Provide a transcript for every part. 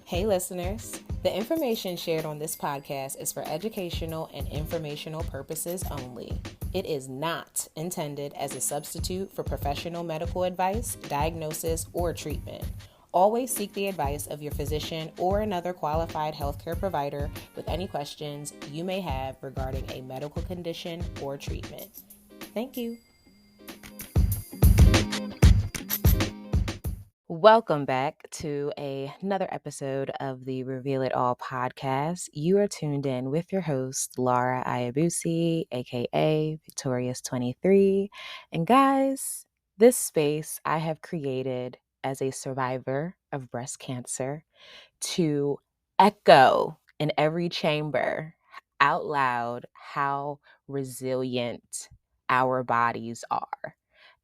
Hey listeners, the information shared on this podcast is for educational and informational purposes only. It is not intended as a substitute for professional medical advice, diagnosis, or treatment. Always seek the advice of your physician or another qualified healthcare provider with any questions you may have regarding a medical condition or treatment. Thank you. Welcome back to another episode of the Reveal It All podcast. You are tuned in with your host, Laura Ayabusi, aka Victorious23. And guys, this space I have created as a survivor of breast cancer to echo in every chamber out loud how resilient our bodies are,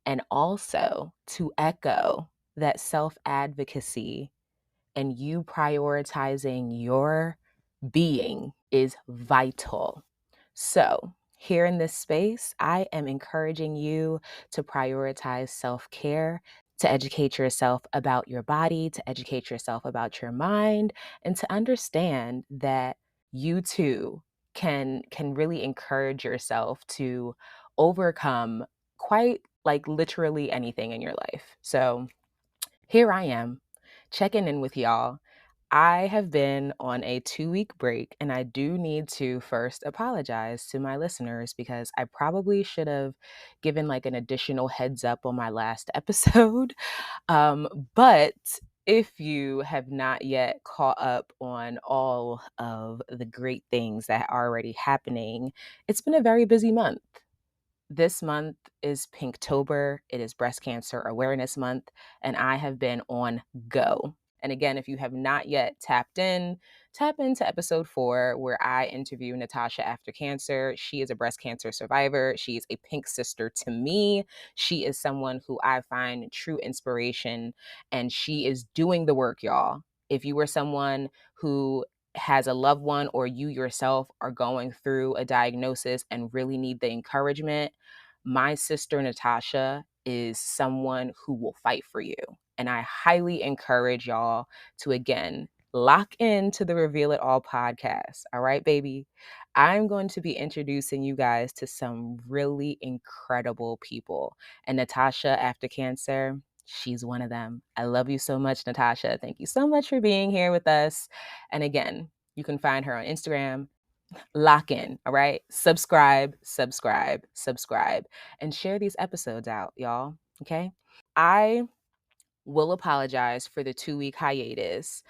and also to echo that self-advocacy and you prioritizing your being is vital. So, here in this space, I am encouraging you to prioritize self-care, to educate yourself about your body, to educate yourself about your mind, and to understand that you too can really encourage yourself to overcome quite like literally anything in your life. So, here I am checking in with y'all. I have been on a 2-week break, and I do need to first apologize to my listeners because I probably should have given like an additional heads up on my last episode. But if you have not yet caught up on all of the great things that are already happening, it's been a very busy month. This month is Pinktober. It is Breast Cancer Awareness Month, and I have been on go. And again, if you have not yet tapped in, tap into episode 4, where I interview Natasha after cancer. She is a breast cancer survivor. She is a pink sister to me. She is someone who I find true inspiration, and she is doing the work, y'all. If you are someone who has a loved one or you yourself are going through a diagnosis and really need the encouragement, my sister Natasha is someone who will fight for you. And I highly encourage y'all to, again, lock into the Reveal It All podcast. All right, baby. I'm going to be introducing you guys to some really incredible people. And Natasha after cancer, she's one of them. I love you so much, Natasha. Thank you so much for being here with us. And again, you can find her on Instagram. Lock in, all right? Subscribe, and share these episodes out, y'all, okay? I will apologize for the 2-week hiatus.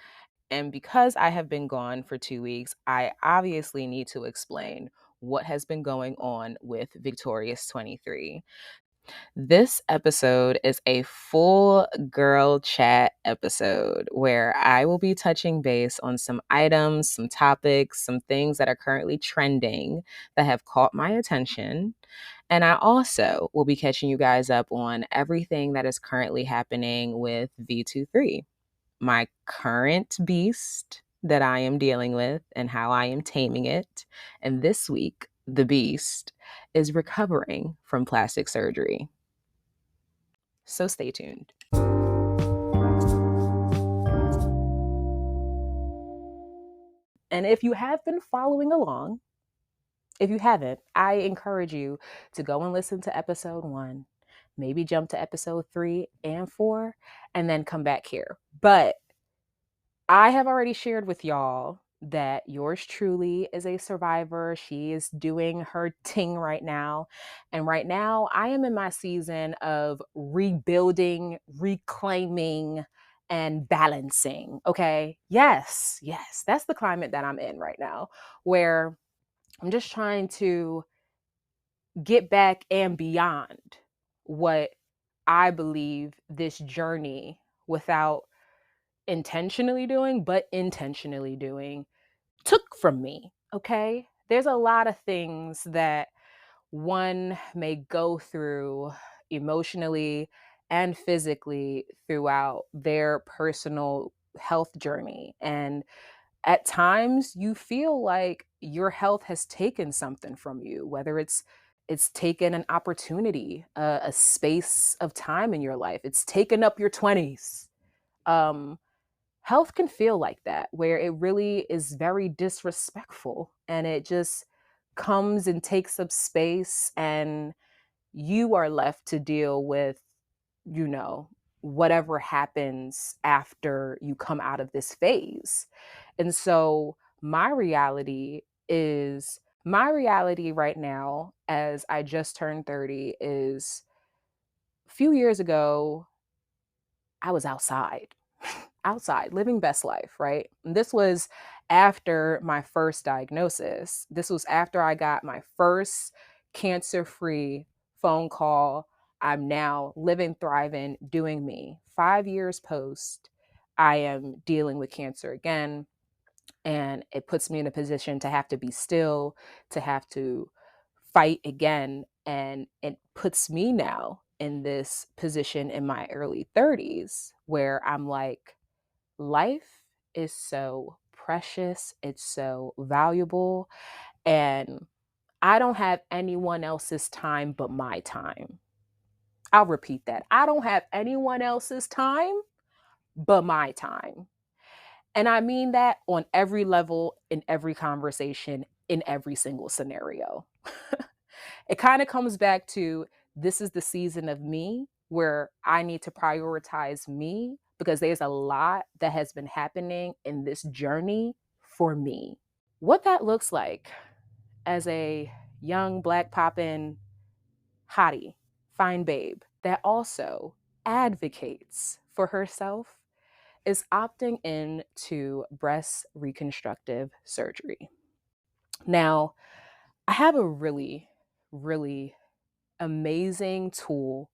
And because I have been gone for 2 weeks, I obviously need to explain what has been going on with Victorious 23. This episode is a full girl chat episode where I will be touching base on some items, some topics, some things that are currently trending that have caught my attention. And I also will be catching you guys up on everything that is currently happening with V23, my current beast that I am dealing with and how I am taming it. And this week, the beast is recovering from plastic surgery. So stay tuned. And if you have been following along, if you haven't, I encourage you to go and listen to episode 1, maybe jump to episode 3 and 4, and then come back here. But I have already shared with y'all that yours truly is a survivor. She is doing her ting right now. And right now, I am in my season of rebuilding, reclaiming, and balancing. Okay. Yes. That's the climate that I'm in right now, where I'm just trying to get back and beyond what I believe this journey, without intentionally doing, but intentionally doing, took from me. Okay. There's a lot of things that one may go through emotionally and physically throughout their personal health journey. And at times you feel like your health has taken something from you, whether it's taken an opportunity, a space of time in your life. It's taken up your 20s. health can feel like that, where it really is very disrespectful and it just comes and takes up space, and you are left to deal with, you know, whatever happens after you come out of this phase. And so my reality right now, as I just turned 30, is a few years ago, I was outside, outside, living best life, right? And this was after my first diagnosis. This was after I got my first cancer-free phone call. I'm now living, thriving, doing me. 5 years post, I am dealing with cancer again. And it puts me in a position to have to be still, to have to fight again. And it puts me now in this position in my early 30s where I'm like, life is so precious, it's so valuable, and I don't have anyone else's time but my time. I'll repeat that. I don't have anyone else's time but my time. And I mean that on every level, in every conversation, in every single scenario. It kind of comes back to, this is the season of me where I need to prioritize me, because there's a lot that has been happening in this journey for me. What that looks like as a young Black poppin' hottie, fine babe that also advocates for herself is opting into breast reconstructive surgery. Now, I have a really, really amazing tool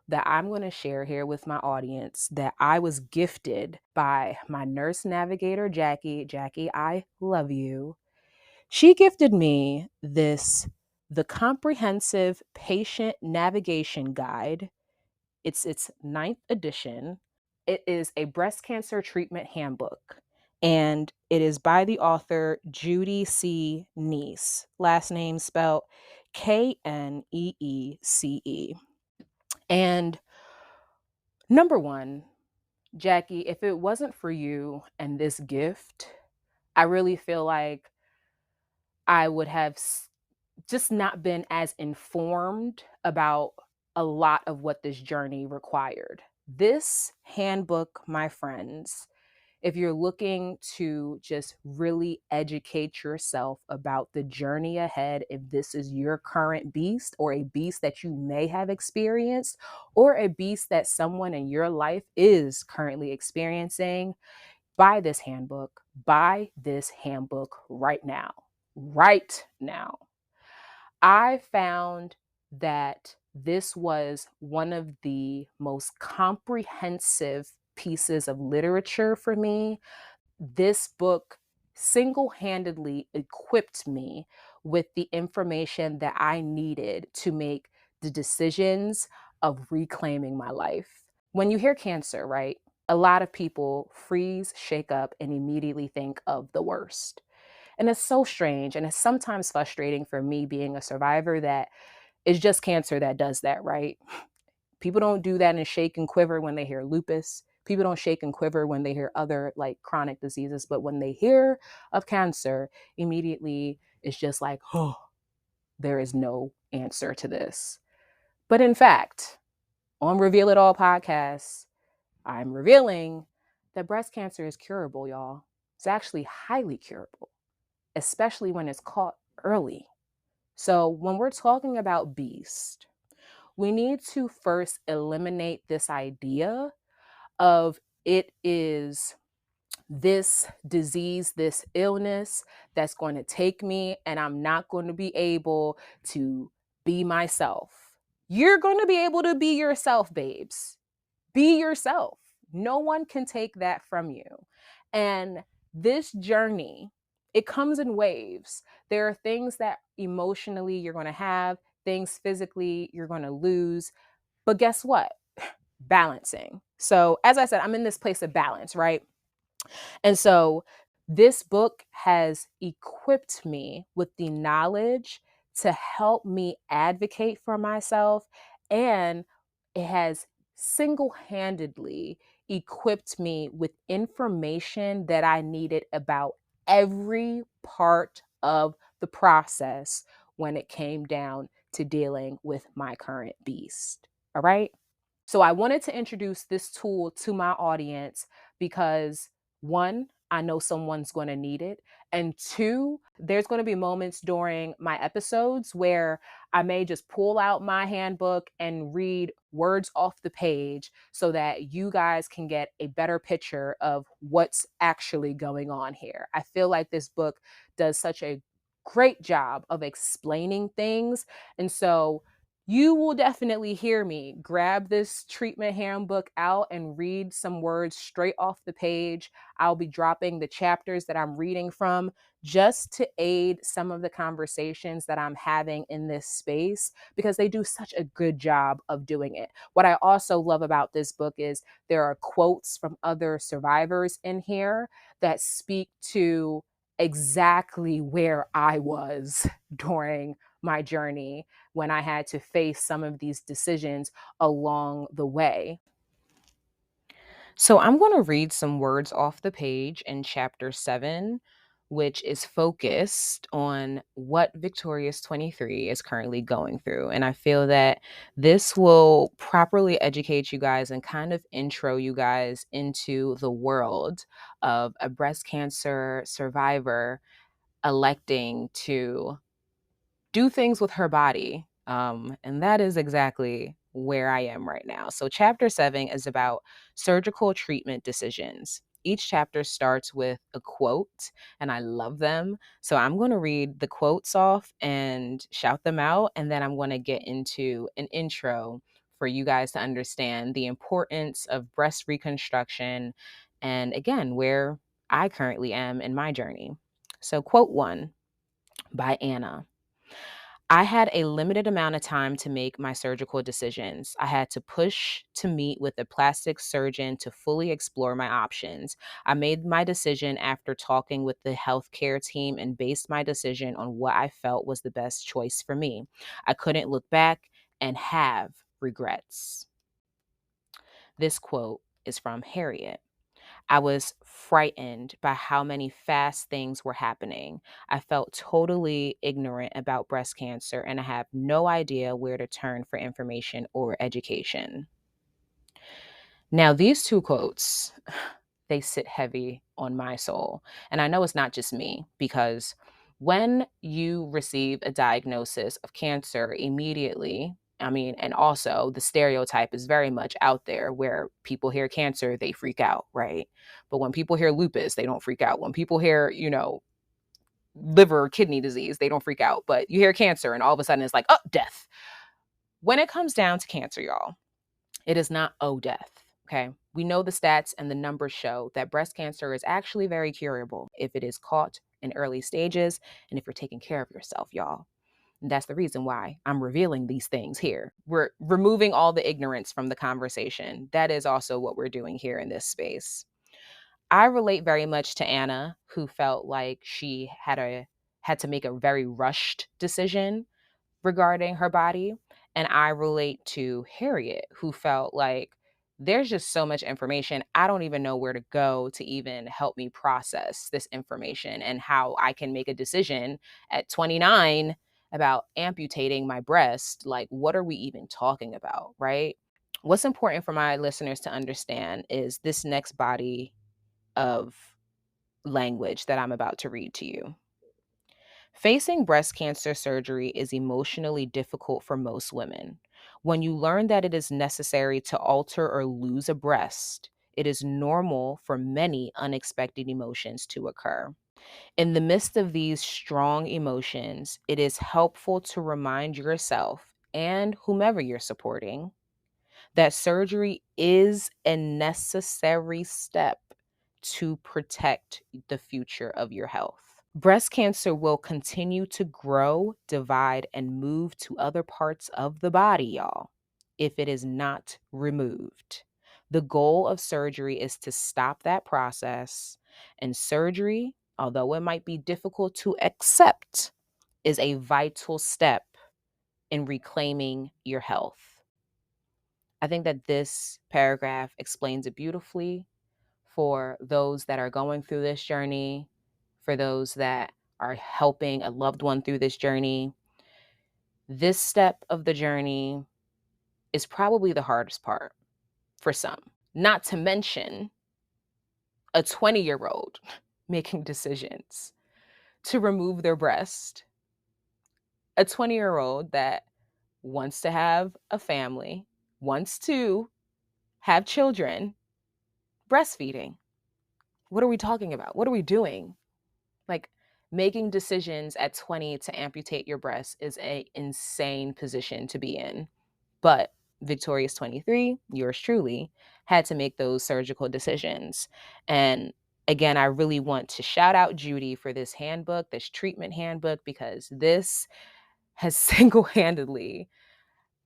that I'm going to share here with my audience that I was gifted by my nurse navigator, Jackie. Jackie, I love you. She gifted me the Comprehensive Patient Navigation Guide. It's its ninth edition. It is a breast cancer treatment handbook, and it is by the author Judy C. Neese, last name spelled Kneece. And number one, Jackie, if it wasn't for you and this gift, I really feel like I would have just not been as informed about a lot of what this journey required. This handbook, my friends, if you're looking to just really educate yourself about the journey ahead, if this is your current beast or a beast that you may have experienced or a beast that someone in your life is currently experiencing, buy this handbook. Buy this handbook right now. Right now. I found that this was one of the most comprehensive pieces of literature for me. This book single-handedly equipped me with the information that I needed to make the decisions of reclaiming my life. When you hear cancer, right, a lot of people freeze, shake up, and immediately think of the worst. And it's so strange. And it's sometimes frustrating for me being a survivor that it's just cancer that does that, right? People don't do that and shake and quiver when they hear lupus. People don't shake and quiver when they hear other like chronic diseases. But when they hear of cancer, immediately it's just like, oh, there is no answer to this. But in fact, on Reveal It All podcast, I'm revealing that breast cancer is curable, y'all. It's actually highly curable, especially when it's caught early. So when we're talking about beast, we need to first eliminate this idea of it is this disease, this illness that's going to take me and I'm not going to be able to be myself. You're going to be able to be yourself, babes. Be yourself. No one can take that from you. And this journey, it comes in waves. There are things that emotionally you're going to have, things physically you're going to lose. But guess what? Balancing. So, as I said, I'm in this place of balance, right? And so, this book has equipped me with the knowledge to help me advocate for myself, and it has single handedly equipped me with information that I needed about every part of the process when it came down to dealing with my current beast. All right. So I wanted to introduce this tool to my audience because one, I know someone's going to need it. And two, there's going to be moments during my episodes where I may just pull out my handbook and read words off the page so that you guys can get a better picture of what's actually going on here. I feel like this book does such a great job of explaining things. And so you will definitely hear me grab this treatment handbook out and read some words straight off the page. I'll be dropping the chapters that I'm reading from just to aid some of the conversations that I'm having in this space because they do such a good job of doing it. What I also love about this book is there are quotes from other survivors in here that speak to exactly where I was during my journey when I had to face some of these decisions along the way. So I'm going to read some words off the page in chapter 7, which is focused on what Victorious 23 is currently going through. And I feel that this will properly educate you guys and kind of intro you guys into the world of a breast cancer survivor electing to do things with her body. And that is exactly where I am right now. So, chapter 7 is about surgical treatment decisions. Each chapter starts with a quote, and I love them. So, I'm going to read the quotes off and shout them out, and then I'm going to get into an intro for you guys to understand the importance of breast reconstruction and, again, where I currently am in my journey. So, quote 1 by Anna. I had a limited amount of time to make my surgical decisions. I had to push to meet with a plastic surgeon to fully explore my options. I made my decision after talking with the healthcare team and based my decision on what I felt was the best choice for me. I couldn't look back and have regrets. This quote is from Harriet. I was frightened by how many fast things were happening. I felt totally ignorant about breast cancer and I have no idea where to turn for information or education. Now, these two quotes, they sit heavy on my soul. And I know it's not just me because when you receive a diagnosis of cancer immediately, I mean, and also the stereotype is very much out there where people hear cancer, they freak out, right? But when people hear lupus, they don't freak out. When people hear, liver or kidney disease, they don't freak out. But you hear cancer and all of a sudden it's like, oh, death. When it comes down to cancer, y'all, it is not death. Okay. We know the stats and the numbers show that breast cancer is actually very curable if it is caught in early stages and if you're taking care of yourself, y'all. And that's the reason why I'm revealing these things here. We're removing all the ignorance from the conversation. That is also what we're doing here in this space. I relate very much to Anna, who felt like she had to make a very rushed decision regarding her body. And I relate to Harriet, who felt like there's just so much information. I don't even know where to go to even help me process this information and how I can make a decision at 29 about amputating my breast. Like, what are we even talking about, right? What's important for my listeners to understand is this next body of language that I'm about to read to you. Facing breast cancer surgery is emotionally difficult for most women. When you learn that it is necessary to alter or lose a breast, it is normal for many unexpected emotions to occur. In the midst of these strong emotions, it is helpful to remind yourself and whomever you're supporting that surgery is a necessary step to protect the future of your health. Breast cancer will continue to grow, divide, and move to other parts of the body, y'all, if it is not removed. The goal of surgery is to stop that process, and surgery, although it might be difficult to accept, is a vital step in reclaiming your health. I think that this paragraph explains it beautifully for those that are going through this journey, for those that are helping a loved one through this journey. This step of the journey is probably the hardest part for some, not to mention a 20-year-old making decisions to remove their breast, a 20-year-old that wants to have a family, wants to have children, breastfeeding. What are we talking about? What are we doing? Like, making decisions at 20 to amputate your breast is an insane position to be in. But Victoria's 23, yours truly, had to make those surgical decisions. And again, I really want to shout out Judy for this handbook, this treatment handbook, because this has single-handedly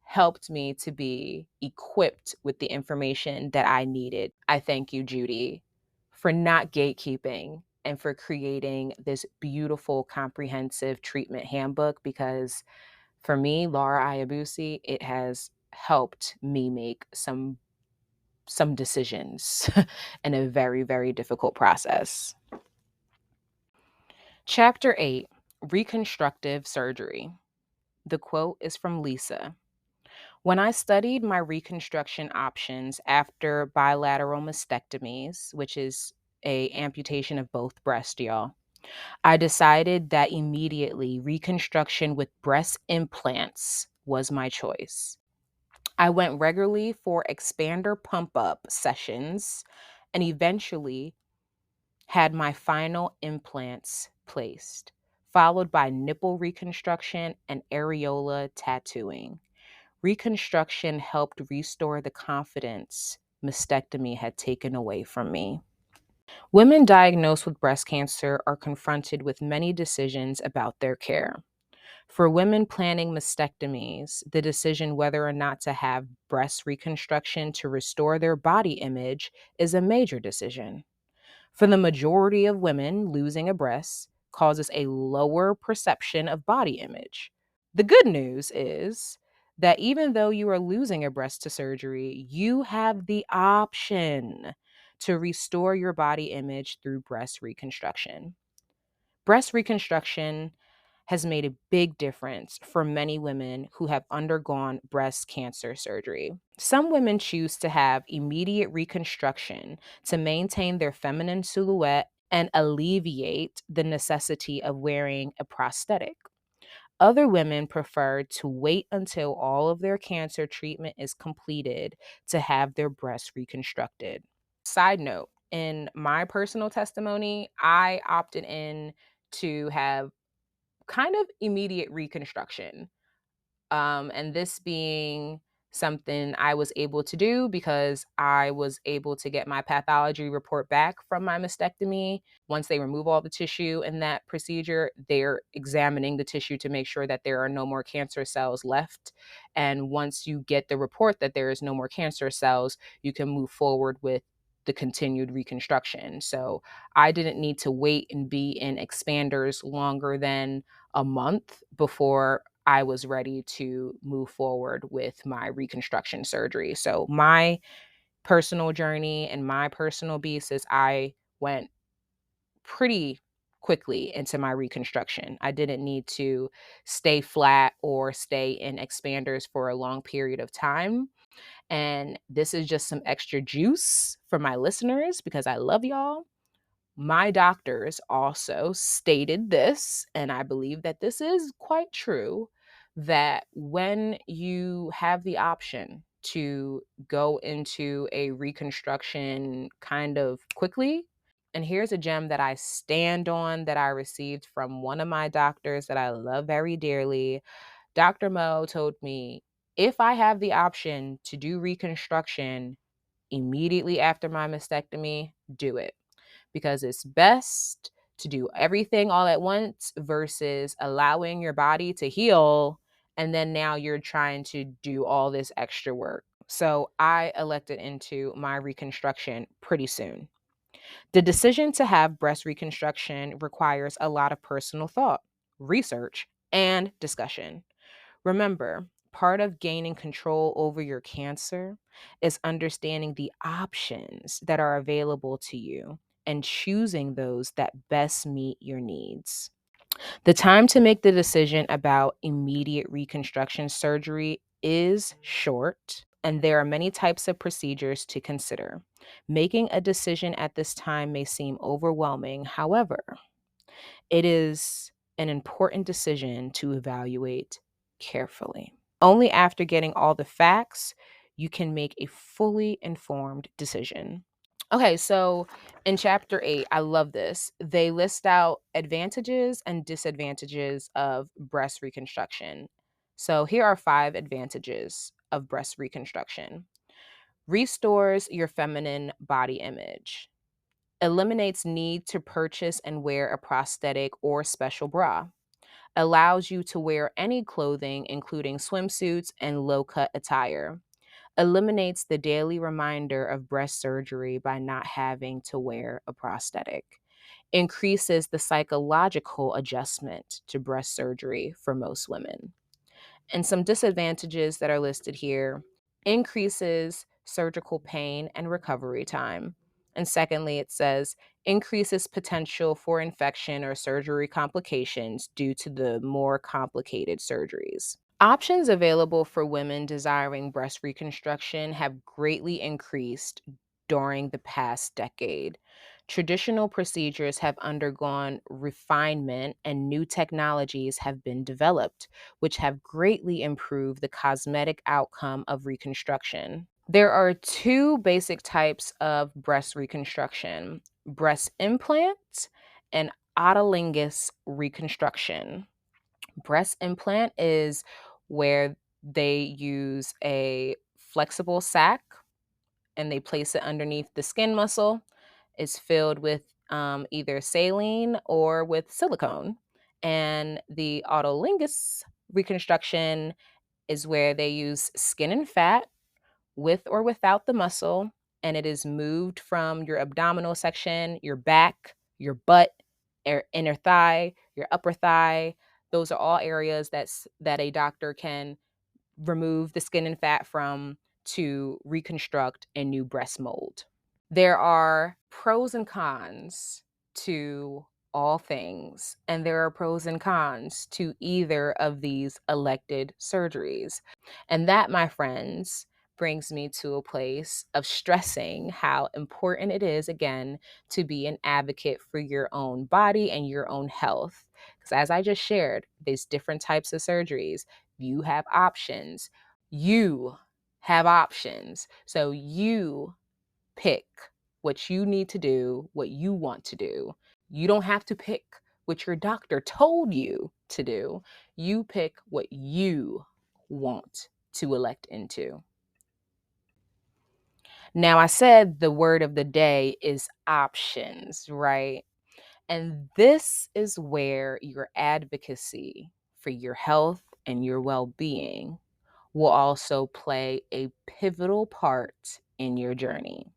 helped me to be equipped with the information that I needed. I thank you, Judy, for not gatekeeping and for creating this beautiful, comprehensive treatment handbook, because for me, Laura Ayabusi, it has helped me make some decisions in a very, very difficult process. Chapter 8, Reconstructive Surgery. The quote is from Lisa. When I studied my reconstruction options after bilateral mastectomies, which is a amputation of both breasts, y'all, I decided that immediately reconstruction with breast implants was my choice. I went regularly for expander pump up sessions and eventually had my final implants placed, followed by nipple reconstruction and areola tattooing. Reconstruction helped restore the confidence mastectomy had taken away from me. Women diagnosed with breast cancer are confronted with many decisions about their care. For women planning mastectomies, the decision whether or not to have breast reconstruction to restore their body image is a major decision. For the majority of women, losing a breast causes a lower perception of body image. The good news is that even though you are losing a breast to surgery, you have the option to restore your body image through breast reconstruction. Breast reconstruction has made a big difference for many women who have undergone breast cancer surgery. Some women choose to have immediate reconstruction to maintain their feminine silhouette and alleviate the necessity of wearing a prosthetic. Other women prefer to wait until all of their cancer treatment is completed to have their breasts reconstructed. Side note, in my personal testimony, I opted in to have kind of immediate reconstruction. And this being something I was able to do because I was able to get my pathology report back from my mastectomy. Once they remove all the tissue in that procedure, they're examining the tissue to make sure that there are no more cancer cells left. And once you get the report that there is no more cancer cells, you can move forward with the continued reconstruction. So I didn't need to wait and be in expanders longer than a month before I was ready to move forward with my reconstruction surgery. So my personal journey and my personal beast is I went pretty quickly into my reconstruction. I didn't need to stay flat or stay in expanders for a long period of time. And this is just some extra juice for my listeners because I love y'all. My doctors also stated this, and I believe that this is quite true, that when you have the option to go into a reconstruction kind of quickly, and here's a gem that I stand on that I received from one of my doctors that I love very dearly. Dr. Mo told me, if I have the option to do reconstruction immediately after my mastectomy, do it, because it's best to do everything all at once versus allowing your body to heal and then now you're trying to do all this extra work. So I elected into my reconstruction pretty soon. The decision to have breast reconstruction requires a lot of personal thought, research, and discussion. Remember, Part of gaining control over your cancer is understanding the options that are available to you and choosing those that best meet your needs. The time to make the decision about immediate reconstruction surgery is short, and there are many types of procedures to consider. Making a decision at this time may seem overwhelming. However, it is an important decision to evaluate carefully. Only after getting all the facts, you can make a fully informed decision. Okay, so in chapter 8, I love this. They list out advantages and disadvantages of breast reconstruction. So here are 5 advantages of breast reconstruction. Restores your feminine body image. Eliminates need to purchase and wear a prosthetic or special bra. Allows you to wear any clothing, including swimsuits and low cut attire. Eliminates the daily reminder of breast surgery by not having to wear a prosthetic. Increases the psychological adjustment to breast surgery for most women. And some disadvantages that are listed here: increases surgical pain and recovery time. And secondly, it says increases potential for infection or surgery complications due to the more complicated surgeries. Options available for women desiring breast reconstruction have greatly increased during the past decade. Traditional procedures have undergone refinement and new technologies have been developed, which have greatly improved the cosmetic outcome of reconstruction. There are 2 basic types of breast reconstruction: breast implant and autologous reconstruction. Breast implant is where they use a flexible sac and they place it underneath the skin muscle. It's filled with either saline or with silicone. And the autologous reconstruction is where they use skin and fat with or without the muscle, and it is moved from your abdominal section, your back, your butt, your inner thigh, your upper thigh. Those are all areas that a doctor can remove the skin and fat from to reconstruct a new breast mold. There are pros and cons to all things, and there are pros and cons to either of these elected surgeries. And that, my friends, brings me to a place of stressing how important it is, again, to be an advocate for your own body and your own health. Because as I just shared, there's different types of surgeries. You have options. You have options. So you pick what you need to do, what you want to do. You don't have to pick what your doctor told you to do. You pick what you want to elect into. Now, I said the word of the day is options, right? And this is where your advocacy for your health and your well being will also play a pivotal part in your journey.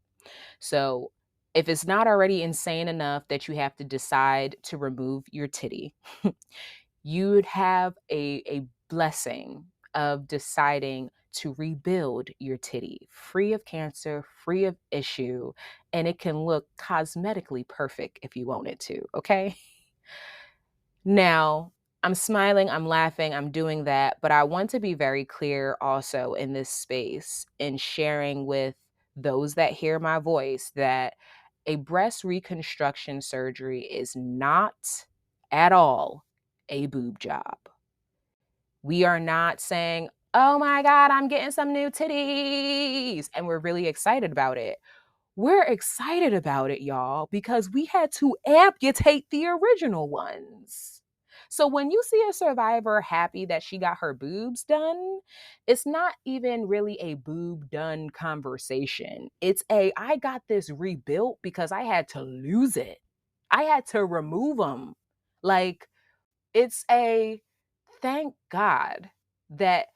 So, if it's not already insane enough that you have to decide to remove your titty, you'd have a blessing of deciding to rebuild your titty free of cancer, free of issue, and it can look cosmetically perfect if you want it to, okay? Now, I'm smiling, I'm laughing, I'm doing that, but I want to be very clear also in this space in sharing with those that hear my voice that a breast reconstruction surgery is not at all a boob job. We are not saying, oh my God, I'm getting some new titties, and we're really excited about it. We're excited about it, y'all, because we had to amputate the original ones. So when you see a survivor happy that she got her boobs done, it's not even really a boob done conversation. It's I got this rebuilt because I had to lose it. I had to remove them. Like, it's a thank God that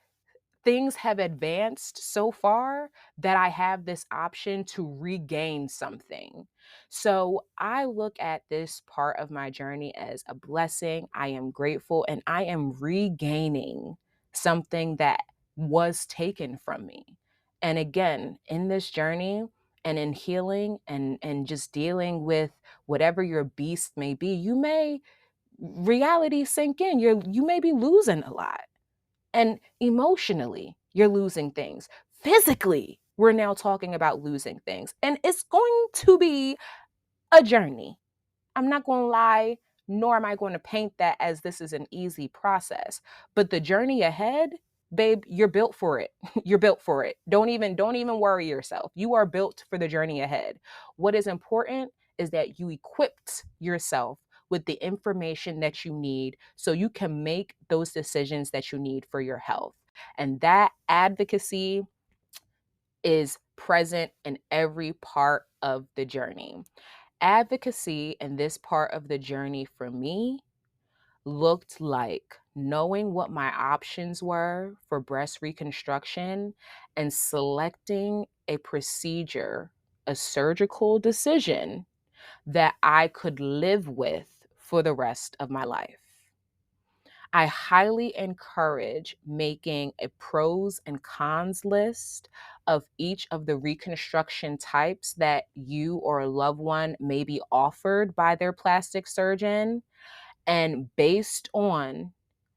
things have advanced so far that I have this option to regain something. So I look at this part of my journey as a blessing. I am grateful and I am regaining something that was taken from me. And again, in this journey and in healing and just dealing with whatever your beast may be, you may reality sink in. You may be losing a lot. And emotionally, you're losing things. Physically, we're now talking about losing things. And it's going to be a journey. I'm not going to lie, nor am I going to paint that as this is an easy process. But the journey ahead, babe, you're built for it. You're built for it. Don't even worry yourself. You are built for the journey ahead. What is important is that you equipped yourself with the information that you need so you can make those decisions that you need for your health. And that advocacy is present in every part of the journey. Advocacy in this part of the journey for me looked like knowing what my options were for breast reconstruction and selecting a procedure, a surgical decision that I could live with for the rest of my life. I highly encourage making a pros and cons list of each of the reconstruction types that you or a loved one may be offered by their plastic surgeon. And based on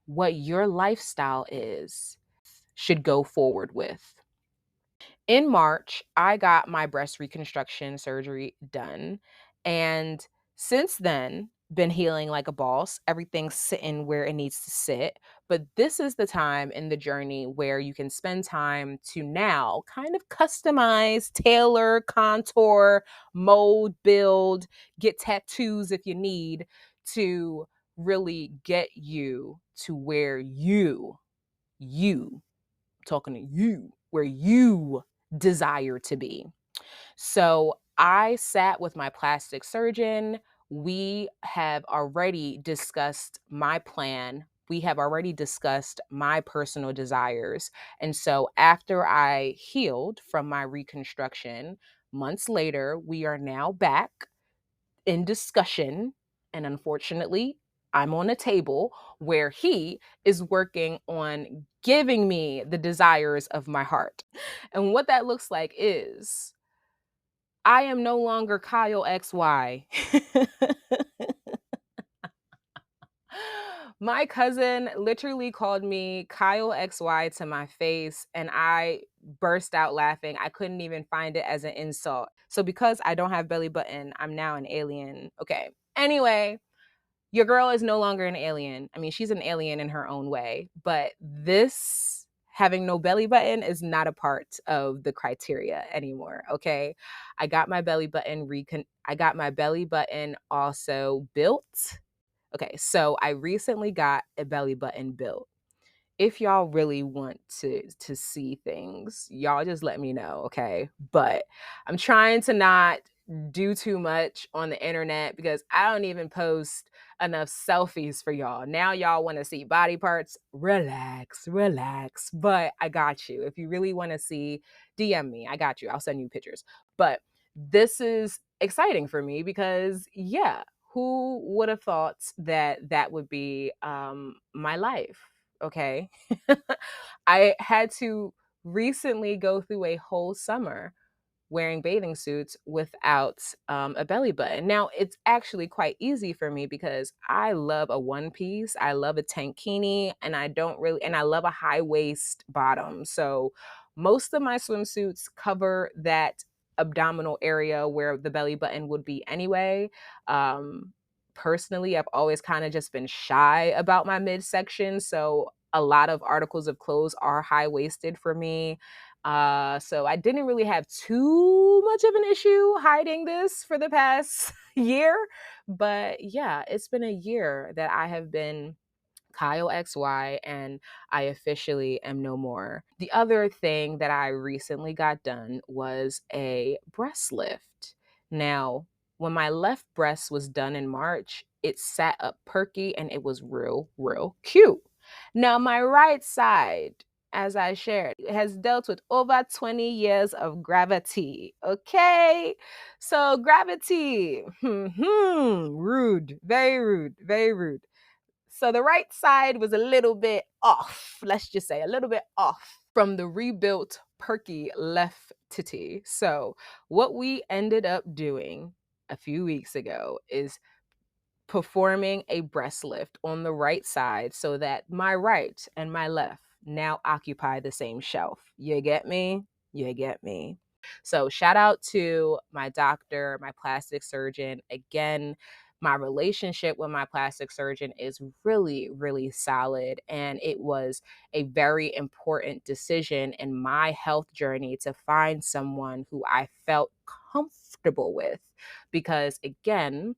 what your lifestyle is, should go forward with. In March, I got my breast reconstruction surgery done. And since then, been healing like a boss. Everything's sitting where it needs to sit. But this is the time in the journey where you can spend time to now kind of customize, tailor, contour, mold, build, get tattoos if you need to really get you to where you, talking to you, where you desire to be. So I sat with my plastic surgeon. We have already discussed my plan. We have already discussed my personal desires. And so after I healed from my reconstruction, months later, we are now back in discussion. And unfortunately, I'm on a table where he is working on giving me the desires of my heart. And what that looks like is I am no longer Kyle XY. My cousin literally called me Kyle XY to my face, and I burst out laughing. I couldn't even find it as an insult. So because I don't have belly button, I'm now an alien. Okay. Anyway, your girl is no longer an alien. I mean, she's an alien in her own way, but this having no belly button is not a part of the criteria anymore. Okay. I got my belly button also built. Okay, so I recently got a belly button built. If y'all really want to see things, y'all just let me know, okay? But I'm trying to not do too much on the internet because I don't even post enough selfies for y'all. Now y'all want to see body parts? Relax, relax. But I got you. If you really want to see, DM me. I got you. I'll send you pictures. But this is exciting for me because yeah, who would have thought that that would be my life? Okay. I had to recently go through a whole summer wearing bathing suits without a belly button. Now, it's actually quite easy for me because I love a one piece, I love a tankini, and I love a high waist bottom. So most of my swimsuits cover that abdominal area where the belly button would be anyway. Personally, I've always kind of just been shy about my midsection. So a lot of articles of clothes are high waisted for me. So I didn't really have too much of an issue hiding this for the past year. But yeah, it's been a year that I have been Kyle XY and I officially am no more. The other thing that I recently got done was a breast lift. Now, when my left breast was done in March, it sat up perky and it was real cute. Now, my right side, as I shared, has dealt with over 20 years of gravity. Okay. So, gravity, rude, very rude, very rude. So the right side was a little bit off. Let's just say a little bit off. from the rebuilt perky left titty. So what we ended up doing a few weeks ago is performing a breast lift on the right side so that my right and my left now occupy the same shelf. You get me? You get me. So shout out to my doctor, my plastic surgeon. Again, my relationship with my plastic surgeon is really, really solid. And it was a very important decision in my health journey to find someone who I felt comfortable with. Because again,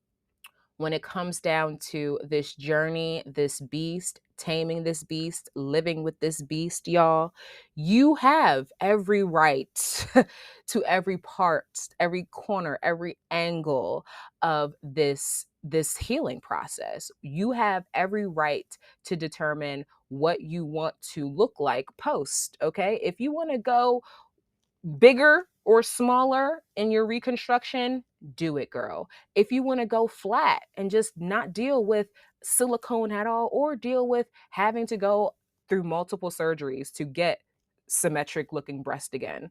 when it comes down to this journey, this beast, taming this beast, living with this beast, y'all, you have every right to every part, every corner, every angle of this healing process. You have every right to determine what you want to look like post, okay? If you want to go bigger or smaller in your reconstruction, do it, girl. If you want to go flat and just not deal with silicone at all, or deal with having to go through multiple surgeries to get symmetric looking breast again,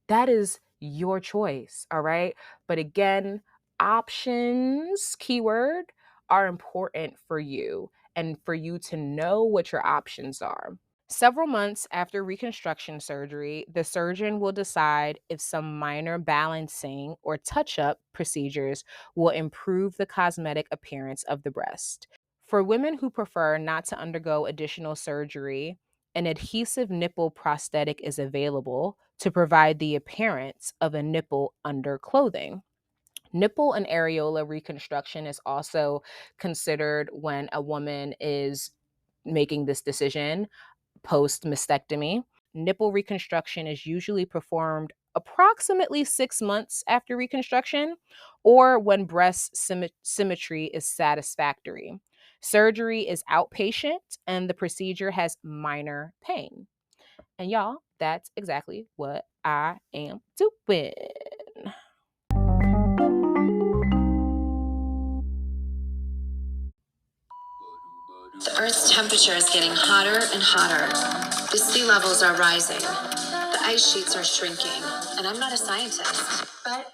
that is your choice. All right. But again, options, keyword, are important for you and for you to know what your options are. Several months after reconstruction surgery, the surgeon will decide if some minor balancing or touch up procedures will improve the cosmetic appearance of the breast. For women who prefer not to undergo additional surgery, an adhesive nipple prosthetic is available to provide the appearance of a nipple under clothing. Nipple and areola reconstruction is also considered when a woman is making this decision post mastectomy. Nipple reconstruction is usually performed approximately 6 months after reconstruction or when breast symmetry is satisfactory. Surgery is outpatient and the procedure has minor pain. And y'all, that's exactly what I am doing. The Earth's temperature is getting hotter and hotter. The sea levels are rising. The ice sheets are shrinking. And I'm not a scientist, but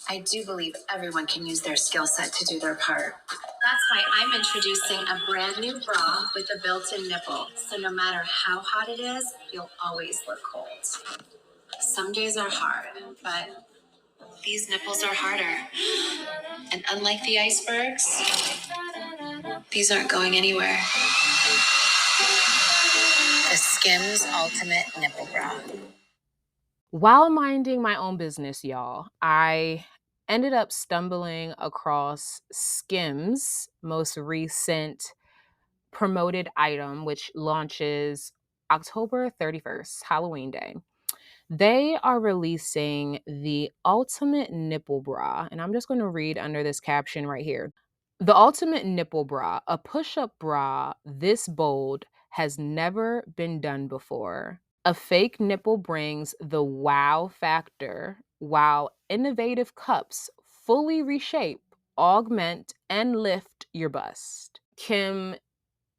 I do believe everyone can use their skill set to do their part. That's why I'm introducing a brand new bra with a built-in nipple. So no matter how hot it is, you'll always look cold. Some days are hard, but these nipples are harder. And unlike the icebergs, these aren't going anywhere. The Skims Ultimate Nipple Bra. While minding my own business, y'all, I ended up stumbling across Skims' most recent promoted item, which launches October 31st, Halloween Day. They are releasing the Ultimate Nipple Bra, and I'm just going to read under this caption right here. The Ultimate Nipple Bra, a push-up bra this bold has never been done before. A fake nipple brings the wow factor, while innovative cups fully reshape, augment, and lift your bust. Kim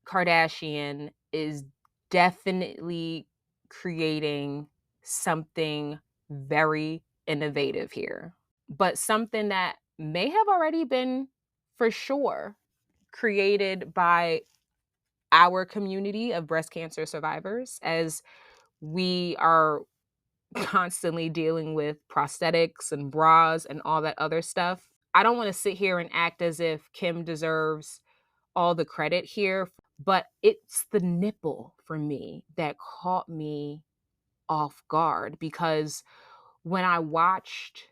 Kardashian is definitely creating something very innovative here, but something that may have already been for sure created by our community of breast cancer survivors, as we are constantly dealing with prosthetics and bras and all that other stuff. I don't want to sit here and act as if Kim deserves all the credit here, but it's the nipple for me that caught me off guard, because when I watched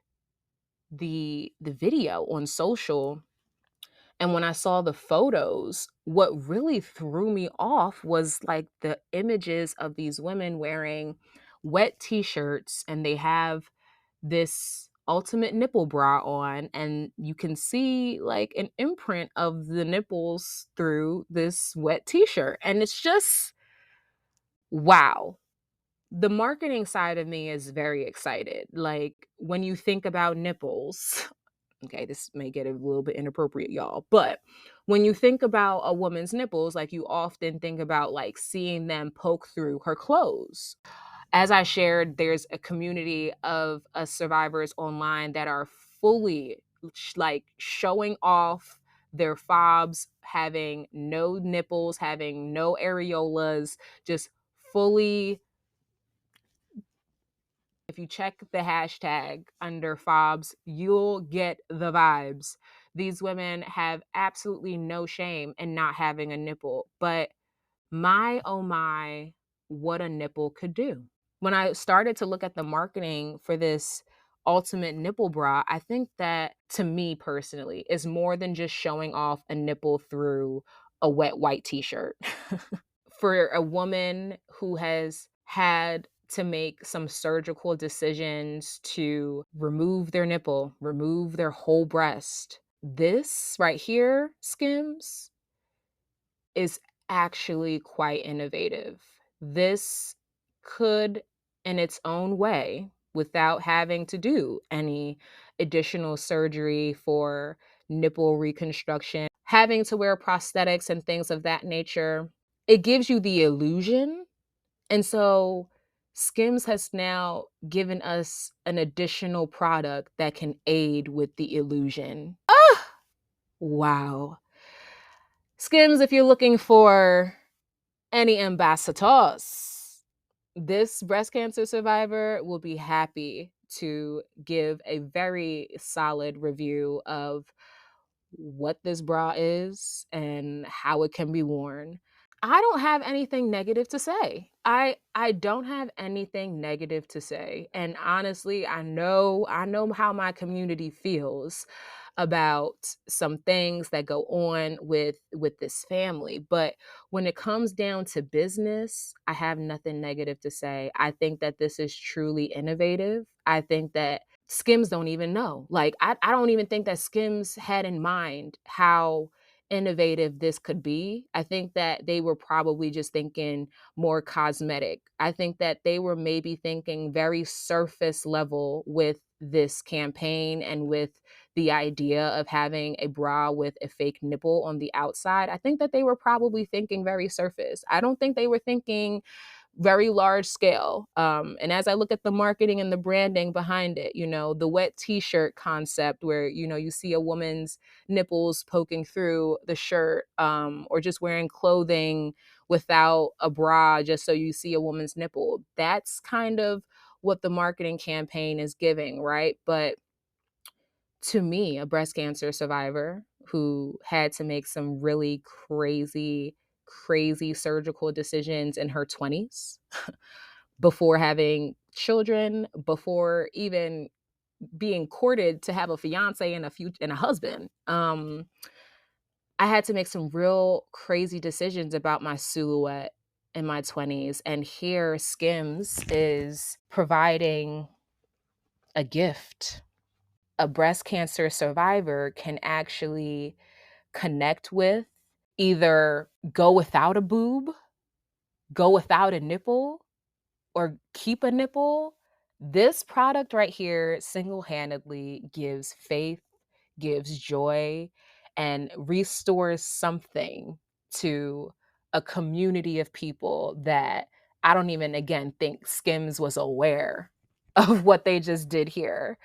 the video on social and when I saw the photos, what really threw me off was like the images of these women wearing wet t-shirts, and they have this ultimate nipple bra on, and you can see like an imprint of the nipples through this wet t-shirt, and it's just wow. The marketing side of me is very excited. Like, when you think about nipples, okay, this may get a little bit inappropriate, y'all, but when you think about a woman's nipples, like, you often think about like seeing them poke through her clothes. As I shared, there's a community of us survivors online that are fully like showing off their fobs, having no nipples, having no areolas, just fully. If you check the hashtag under fobs, you'll get the vibes. These women have absolutely no shame in not having a nipple, but my oh my, what a nipple could do. When I started to look at the marketing for this ultimate nipple bra, I think that to me personally is more than just showing off a nipple through a wet white t-shirt. For a woman who has had to make some surgical decisions to remove their nipple, remove their whole breast, this right here, Skims, is actually quite innovative. This could, in its own way, without having to do any additional surgery for nipple reconstruction, having to wear prosthetics and things of that nature, it gives you the illusion. And so Skims has now given us an additional product that can aid with the illusion. Ah! Wow. Skims, if you're looking for any ambassadors, this breast cancer survivor will be happy to give a very solid review of what this bra is and how it can be worn. I don't have anything negative to say. I don't have anything negative to say. And honestly, I know how my community feels about some things that go on with this family, but when it comes down to business, I have nothing negative to say. I think that this is truly innovative. I think that Skims don't even know. Like I don't even think that Skims had in mind how innovative this could be. I think that they were probably just thinking more cosmetic. I think that they were maybe thinking very surface level with this campaign and with the idea of having a bra with a fake nipple on the outside. I think that they were probably thinking very surface. I don't think they were thinking very large scale. And as I look at the marketing and the branding behind it, the wet t-shirt concept where, you see a woman's nipples poking through the shirt, or just wearing clothing without a bra just so you see a woman's nipple. That's kind of what the marketing campaign is giving, right? But to me, a breast cancer survivor who had to make some really crazy, crazy surgical decisions in her 20s before having children, before even being courted to have a fiance and a husband. I had to make some real crazy decisions about my silhouette in my 20s. And here Skims is providing a gift. A breast cancer survivor can actually connect with, either go without a boob, go without a nipple, or keep a nipple. This product right here single-handedly gives faith, gives joy, and restores something to a community of people that I don't even, again, think Skims was aware of what they just did here.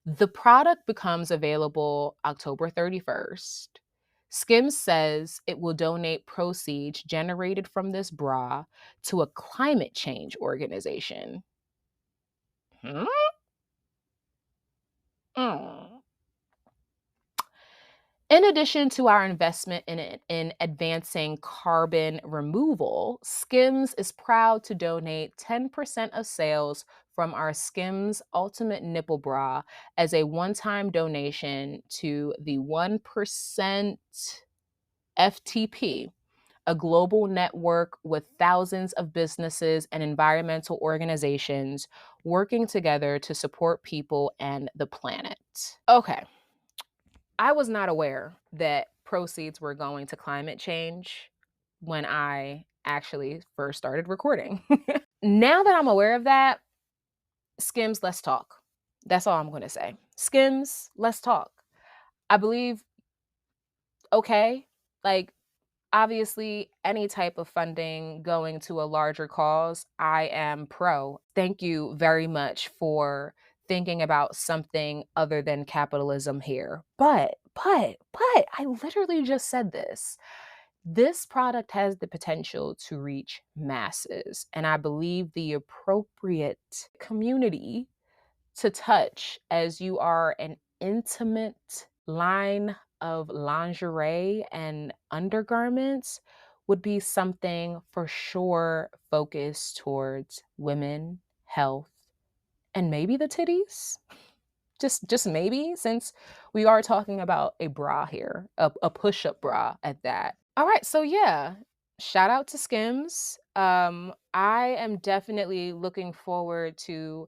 The product becomes available October 31st. Skims says it will donate proceeds generated from this bra to a climate change organization. Hmm? Mm. In addition to our investment in advancing carbon removal, Skims is proud to donate 10% of sales from our Skims Ultimate Nipple Bra as a one-time donation to the 1% FTP, a global network with thousands of businesses and environmental organizations working together to support people and the planet. Okay. I was not aware that proceeds were going to climate change when I actually first started recording. Now that I'm aware of that, Skims, let's talk. That's all I'm going to say. Skims, let's talk. I believe, okay, like Obviously, any type of funding going to a larger cause, I am pro. Thank you very much for thinking about something other than capitalism here. But, I literally just said this. This product has the potential to reach masses, and I believe the appropriate community to touch as you are an intimate line of lingerie and undergarments would be something for sure focused towards women, health, and maybe the titties. Just maybe, since we are talking about a bra here, a push-up bra at that. All right, so yeah, shout out to Skims. I am definitely looking forward to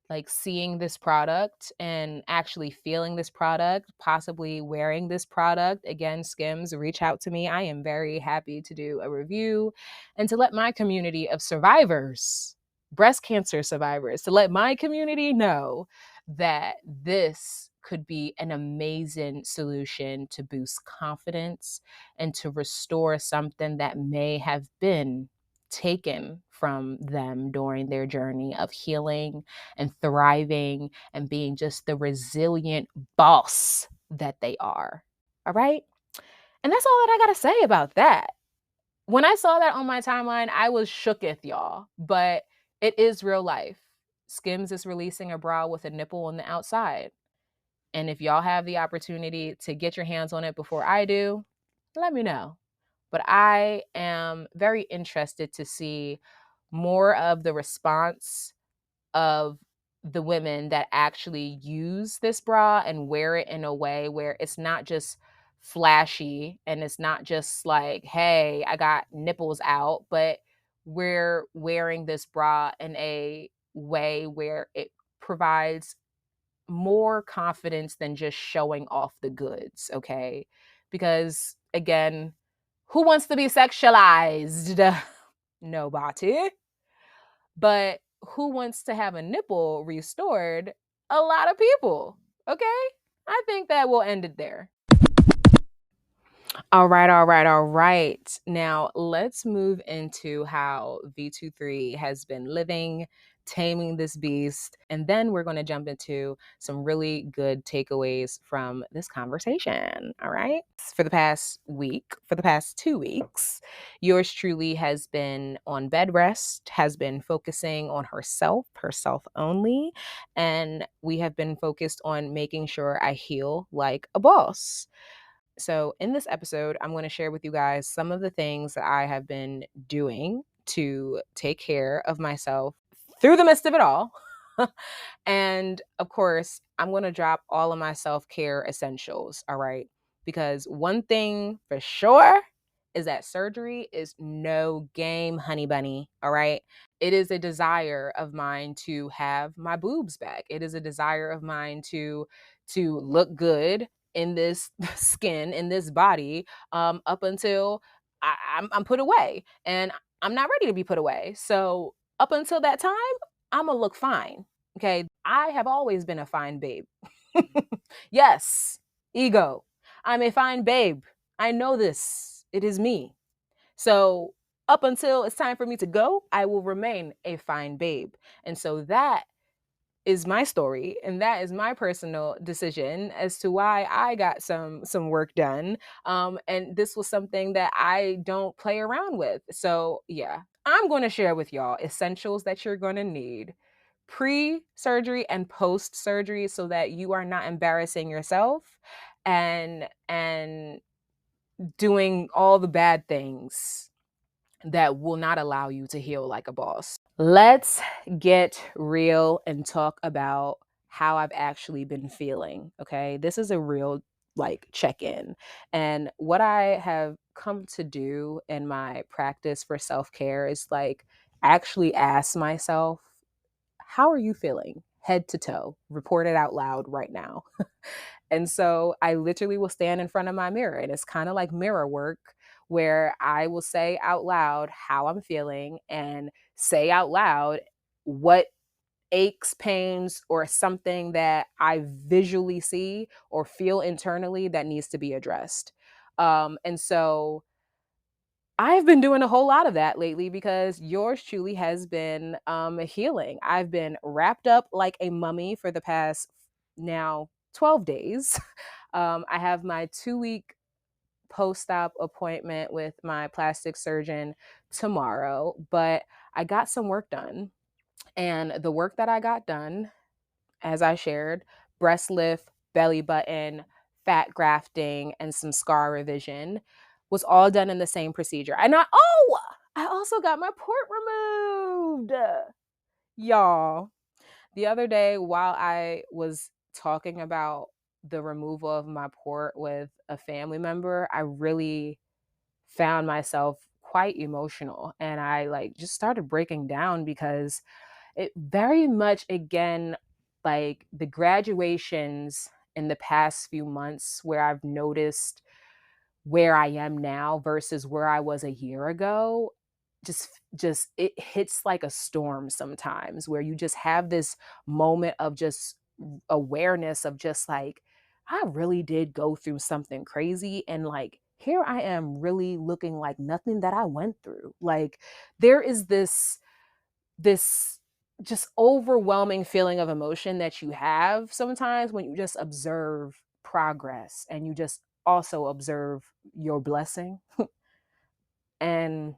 like seeing this product and actually feeling this product, possibly wearing this product. Again, Skims, reach out to me. I am very happy to do a review and to let my community of survivors, breast cancer survivors, to let my community know that this could be an amazing solution to boost confidence and to restore something that may have been taken from them during their journey of healing and thriving and being just the resilient boss that they are. All right. And that's all that I got to say about that. When I saw that on my timeline, I was shooketh, y'all, but it is real life. Skims is releasing a bra with a nipple on the outside. And if y'all have the opportunity to get your hands on it before I do, let me know. But I am very interested to see more of the response of the women that actually use this bra and wear it in a way where it's not just flashy and it's not just like, hey, I got nipples out, but we're wearing this bra in a way where it provides more confidence than just showing off the goods, okay? Because again, who wants to be sexualized? Nobody. But who wants to have a nipple restored? A lot of people. Okay? I think that we'll end it there. All right. Now let's move into how V23 has been living, taming this beast, and then we're going to jump into some really good takeaways from this conversation. All right. For the past week, for the past 2 weeks, yours truly has been on bed rest, has been focusing on herself only, and we have been focused on making sure I heal like a boss. So, in this episode, I'm going to share with you guys some of the things that I have been doing to take care of myself through the midst of it all. And of course, I'm going to drop all of my self care essentials. All right. Because one thing for sure is that surgery is no game, honey bunny. All right. It is a desire of mine to have my boobs back. It is a desire of mine to look good in this skin, in this body, up until I'm put away. And I'm not ready to be put away. So up until that time, I'm gonna look fine. Okay. I have always been a fine babe. Yes, ego. I'm a fine babe. I know this. It is me. So up until it's time for me to go, I will remain a fine babe. And so that is my story, and that is my personal decision as to why I got some work done. And this was something that I don't play around with. So yeah, I'm going to share with y'all essentials that you're going to need pre-surgery and post-surgery so that you are not embarrassing yourself and doing all the bad things that will not allow you to heal like a boss. Let's get real and talk about how I've actually been feeling. Okay. This is a real like check in. And what I have come to do in my practice for self care is like actually ask myself, how are you feeling? Head to toe, report it out loud right now. And so I literally will stand in front of my mirror, and it's kind of like mirror work where I will say out loud how I'm feeling and say out loud what aches, pains, or something that I visually see or feel internally that needs to be addressed. And so I've been doing a whole lot of that lately because yours truly has been healing. I've been wrapped up like a mummy for the past now 12 days. I have my 2 week post op appointment with my plastic surgeon tomorrow, but I got some work done. And the work that I got done, as I shared, breast lift, belly button, fat grafting, and some scar revision was all done in the same procedure. I also got my port removed. Y'all, the other day while I was talking about the removal of my port with a family member, I really found myself quite emotional, and I like just started breaking down because it very much, again, like the graduations in the past few months where I've noticed where I am now versus where I was a year ago, just it hits like a storm sometimes where you just have this moment of just awareness of just like I really did go through something crazy, and like here I am really looking like nothing that I went through. Like there is this just overwhelming feeling of emotion that you have sometimes when you just observe progress and you just also observe your blessing. And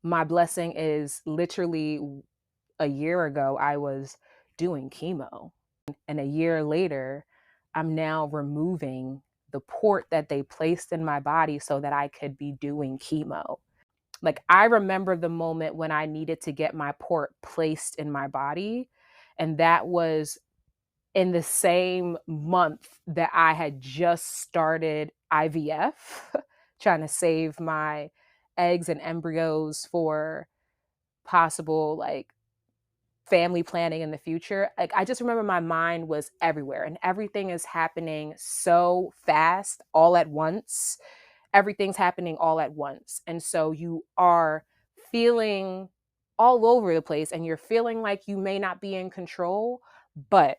my blessing is literally a year ago, I was doing chemo. And a year later, I'm now removing the port that they placed in my body so that I could be doing chemo. Like I remember the moment when I needed to get my port placed in my body. And that was in the same month that I had just started IVF, trying to save my eggs and embryos for possible like family planning in the future. Like I just remember my mind was everywhere and everything is happening so fast all at once. Everything's happening all at once. And so you are feeling all over the place and you're feeling like you may not be in control, but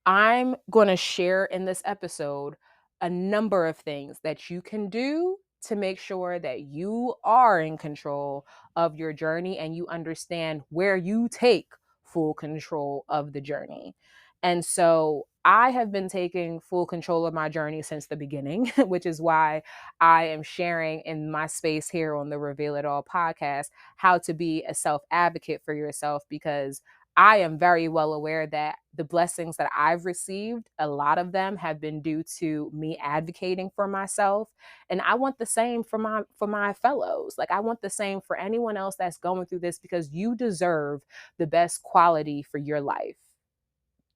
I'm going to share in this episode a number of things that you can do to make sure that you are in control of your journey and you understand where you take full control of the journey. And so I have been taking full control of my journey since the beginning, which is why I am sharing in my space here on the Reveal It All podcast how to be a self advocate for yourself, because I am very well aware that the blessings that I've received, a lot of them have been due to me advocating for myself. And I want the same for my fellows. Like I want the same for anyone else that's going through this, because you deserve the best quality for your life.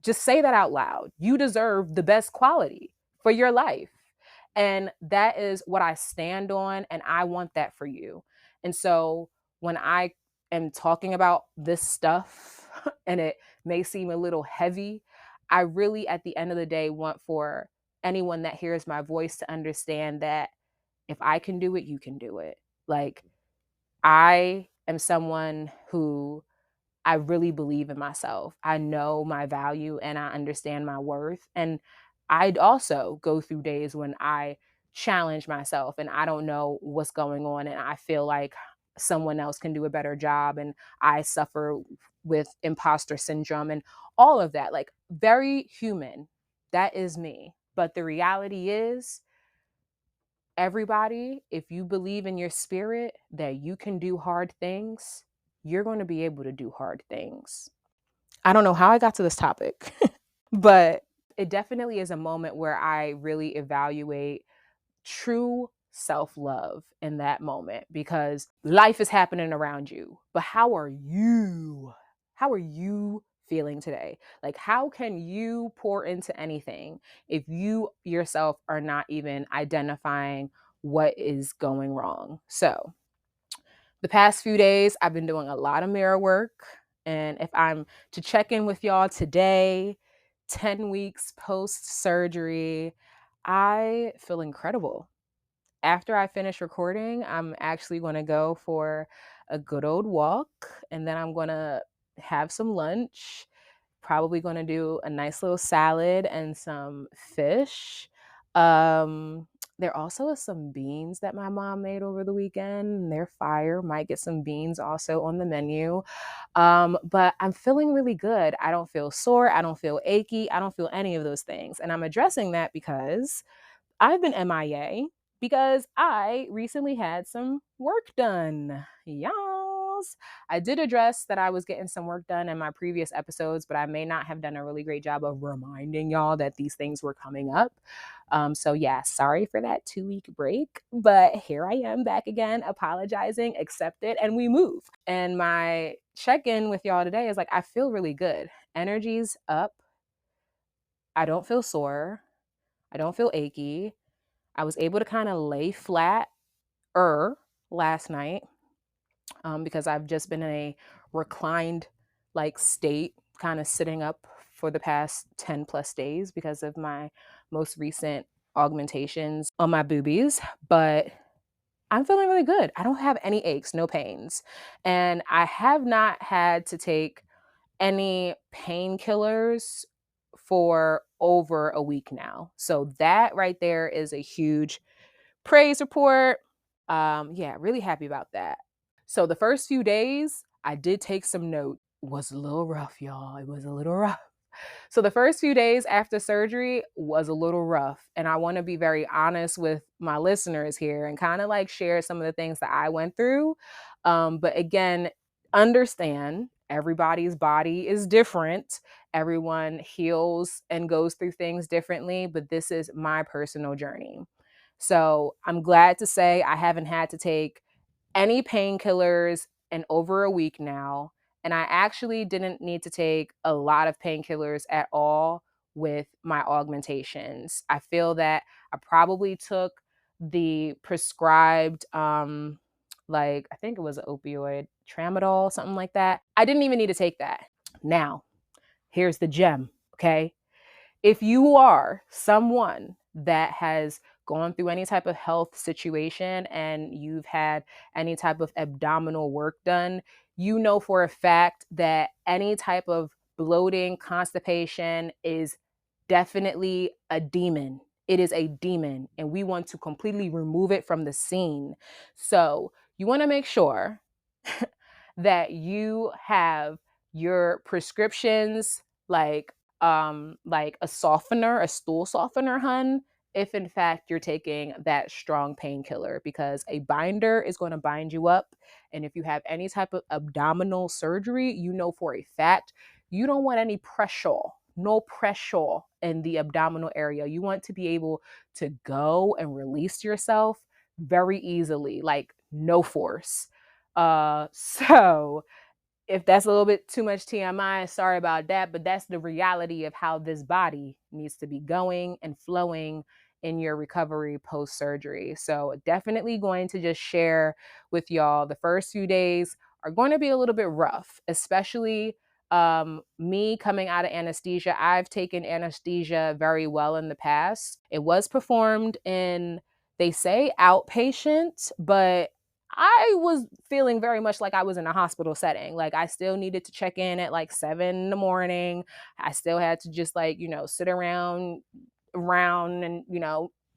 Just say that out loud. You deserve the best quality for your life. And that is what I stand on. And I want that for you. And so when I am talking about this stuff and it may seem a little heavy, I really, at the end of the day, want for anyone that hears my voice to understand that if I can do it, you can do it. Like I am someone who I really believe in myself. I know my value and I understand my worth. And I'd also go through days when I challenge myself and I don't know what's going on and I feel like someone else can do a better job and I suffer with imposter syndrome and all of that. Like very human. That is me. But the reality is, everybody, if you believe in your spirit that you can do hard things, you're going to be able to do hard things. I don't know how I got to this topic, but it definitely is a moment where I really evaluate true self love in that moment, because life is happening around you. But how are you? How are you feeling today? Like, how can you pour into anything if you yourself are not even identifying what is going wrong? So, the past few days, I've been doing a lot of mirror work. And if I'm to check in with y'all today, 10 weeks post surgery, I feel incredible. After I finish recording, I'm actually going to go for a good old walk and then I'm going to have some lunch. Probably going to do a nice little salad and some fish. There also is some beans that my mom made over the weekend. They're fire. Might get some beans also on the menu. But I'm feeling really good. I don't feel sore. I don't feel achy. I don't feel any of those things. And I'm addressing that because I've been MIA because I recently had some work done. Yes. I did address that I was getting some work done in my previous episodes, but I may not have done a really great job of reminding y'all that these things were coming up. So, yeah, sorry for that 2 week break, but here I am back again, apologizing, accept it, and we move. And my check in with y'all today is like, I feel really good. Energy's up. I don't feel sore. I don't feel achy. I was able to kind of lay flat last night because I've just been in a reclined like state, kind of sitting up for the past 10 plus days because of my most recent augmentations on my boobies. But I'm feeling really good. I don't have any aches, no pains. And I have not had to take any painkillers for over a week now. So that right there is a huge praise report. Yeah, really happy about that. So the first few days, I did take some note. It was a little rough, y'all. It was a little rough. So the first few days after surgery was a little rough. And I want to be very honest with my listeners here and kind of like share some of the things that I went through. But again, understand everybody's body is different. Everyone heals and goes through things differently, but this is my personal journey. So I'm glad to say I haven't had to take any painkillers in over a week now. And I actually didn't need to take a lot of painkillers at all with my augmentations. I feel that I probably took the prescribed, like, I think it was an opioid, tramadol, something like that. I didn't even need to take that. Now, here's the gem, okay? If you are someone that has gone through any type of health situation and you've had any type of abdominal work done, you know for a fact that any type of bloating, constipation is definitely a demon. It is a demon, and we want to completely remove it from the scene. So, you want to make sure that you have your prescriptions like a softener, a stool softener, hun, if in fact you're taking that strong painkiller, because a binder is going to bind you up. And if you have any type of abdominal surgery, you know for a fact you don't want any pressure, no pressure in the abdominal area. You want to be able to go and release yourself very easily, like no force. So if that's a little bit too much TMI, sorry about that, but that's the reality of how this body needs to be going and flowing in your recovery post surgery. So, definitely going to just share with y'all the first few days are going to be a little bit rough, especially me coming out of anesthesia. I've taken anesthesia very well in the past. It was performed in, they say, outpatient, but I was feeling very much like I was in a hospital setting. Like I still needed to check in at like 7 in the morning. I still had to just like, sit around and,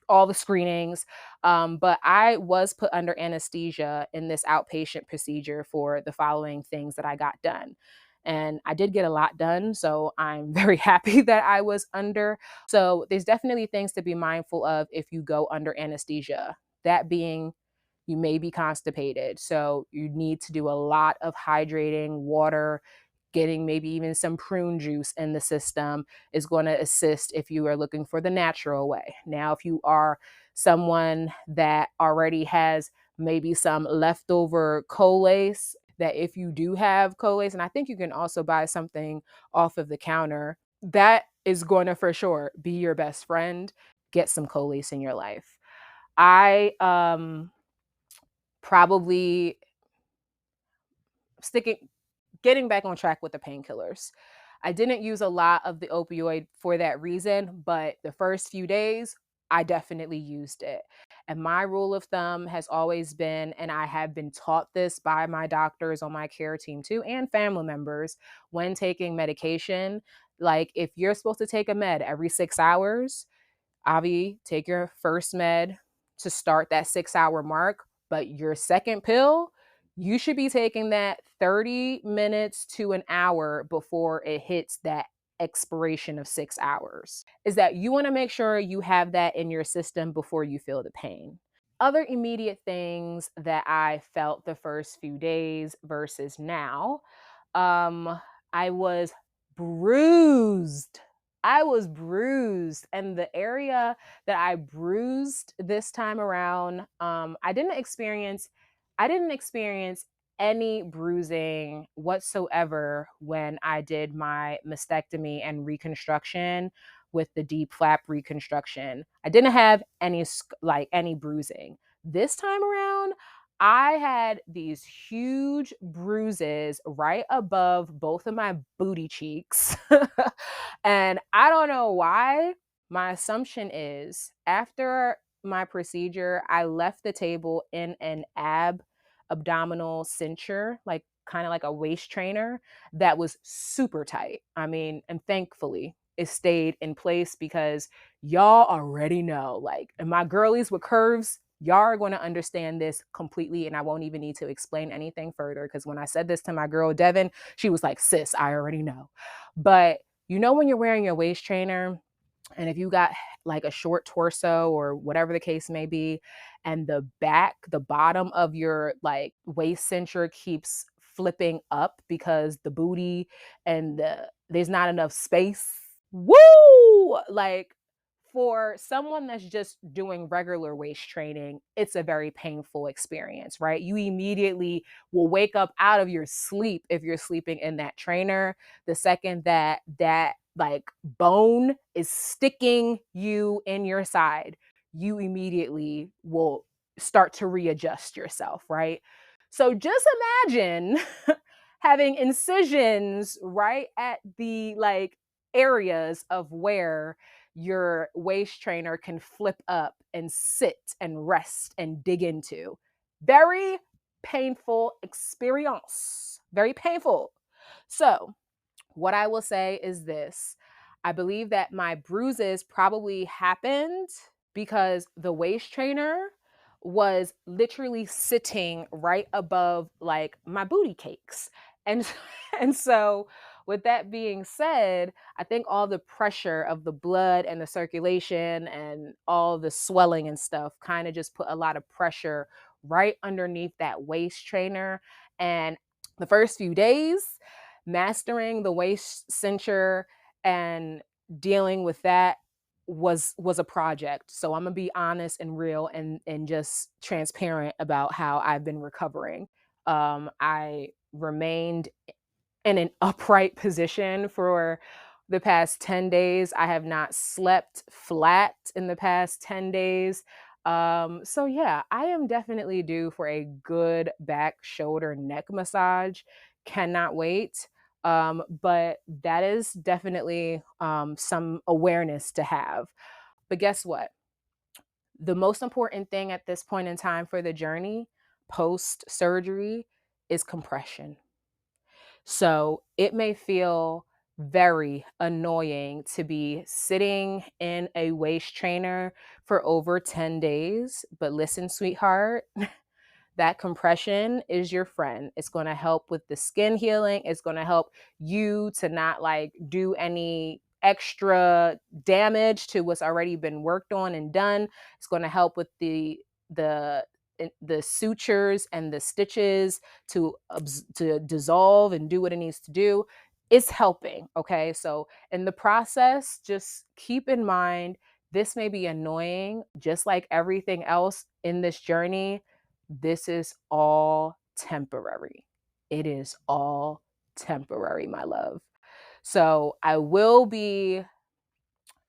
all the screenings. But I was put under anesthesia in this outpatient procedure for the following things that I got done. And I did get a lot done. So I'm very happy that I was under. So there's definitely things to be mindful of if you go under anesthesia. That being, you may be constipated. So you need to do a lot of hydrating, water, getting maybe even some prune juice in the system is going to assist if you are looking for the natural way. Now, if you are someone that already has maybe some leftover Colace, that if you do have Colace, and I think you can also buy something off of the counter, that is going to for sure be your best friend. Get some Colace in your life. I probably sticking getting back on track with the painkillers. I didn't use a lot of the opioid for that reason, but the first few days I definitely used it. And my rule of thumb has always been, and I have been taught this by my doctors on my care team too, and family members, when taking medication, like if you're supposed to take a med every 6 hours, Avi, take your first med to start that 6 hour mark. But your second pill, you should be taking that 30 minutes to an hour before it hits that expiration of 6 hours. Is that you want to make sure you have that in your system before you feel the pain. Other immediate things that I felt the first few days versus now, um, I was bruised. I was bruised. And the area that I bruised this time around, I didn't experience any bruising whatsoever when I did my mastectomy and reconstruction with the deep flap reconstruction. I didn't have any bruising. This time around, I had these huge bruises right above both of my booty cheeks. And I don't know why. My assumption is after my procedure, I left the table in an abdominal cincher, like kind of like a waist trainer that was super tight. I mean, and thankfully it stayed in place because y'all already know, like, and my girlies with curves, y'all are going to understand this completely. And I won't even need to explain anything further because when I said this to my girl, Devin, she was like, sis, I already know. But when you're wearing your waist trainer, and if you got like a short torso or whatever the case may be, and the bottom of your like waist cincher keeps flipping up because the booty and there's not enough space. Woo! Like for someone that's just doing regular waist training, it's a very painful experience, right? You immediately will wake up out of your sleep if you're sleeping in that trainer. The second that like bone is sticking you in your side, you immediately will start to readjust yourself, right? So just imagine having incisions right at the like areas of where your waist trainer can flip up and sit and rest and dig into. Very painful experience. Very painful. So, what I will say is this: I believe that my bruises probably happened because the waist trainer was literally sitting right above like my booty cakes. And and so with that being said, I think all the pressure of the blood and the circulation and all the swelling and stuff kind of just put a lot of pressure right underneath that waist trainer. And the first few days, mastering the waist cincher and dealing with that was a project. So I'm gonna be honest and real and just transparent about how I've been recovering. I remained in an upright position for the past 10 days. I have not slept flat in the past 10 days. So yeah, I am definitely due for a good back, shoulder, neck massage. Cannot wait. But that is definitely some awareness to have. But guess what? The most important thing at this point in time for the journey post surgery is compression. So it may feel very annoying to be sitting in a waist trainer for over 10 days. But listen, sweetheart, that compression is your friend. It's going to help with the skin healing. It's going to help you to not like do any extra damage to what's already been worked on and done. It's going to help with the the sutures and the stitches to dissolve and do what it needs to do. It's helping, okay? So in the process, just keep in mind this may be annoying, just like everything else in this journey. This is all temporary. It is all temporary, my love. So I will be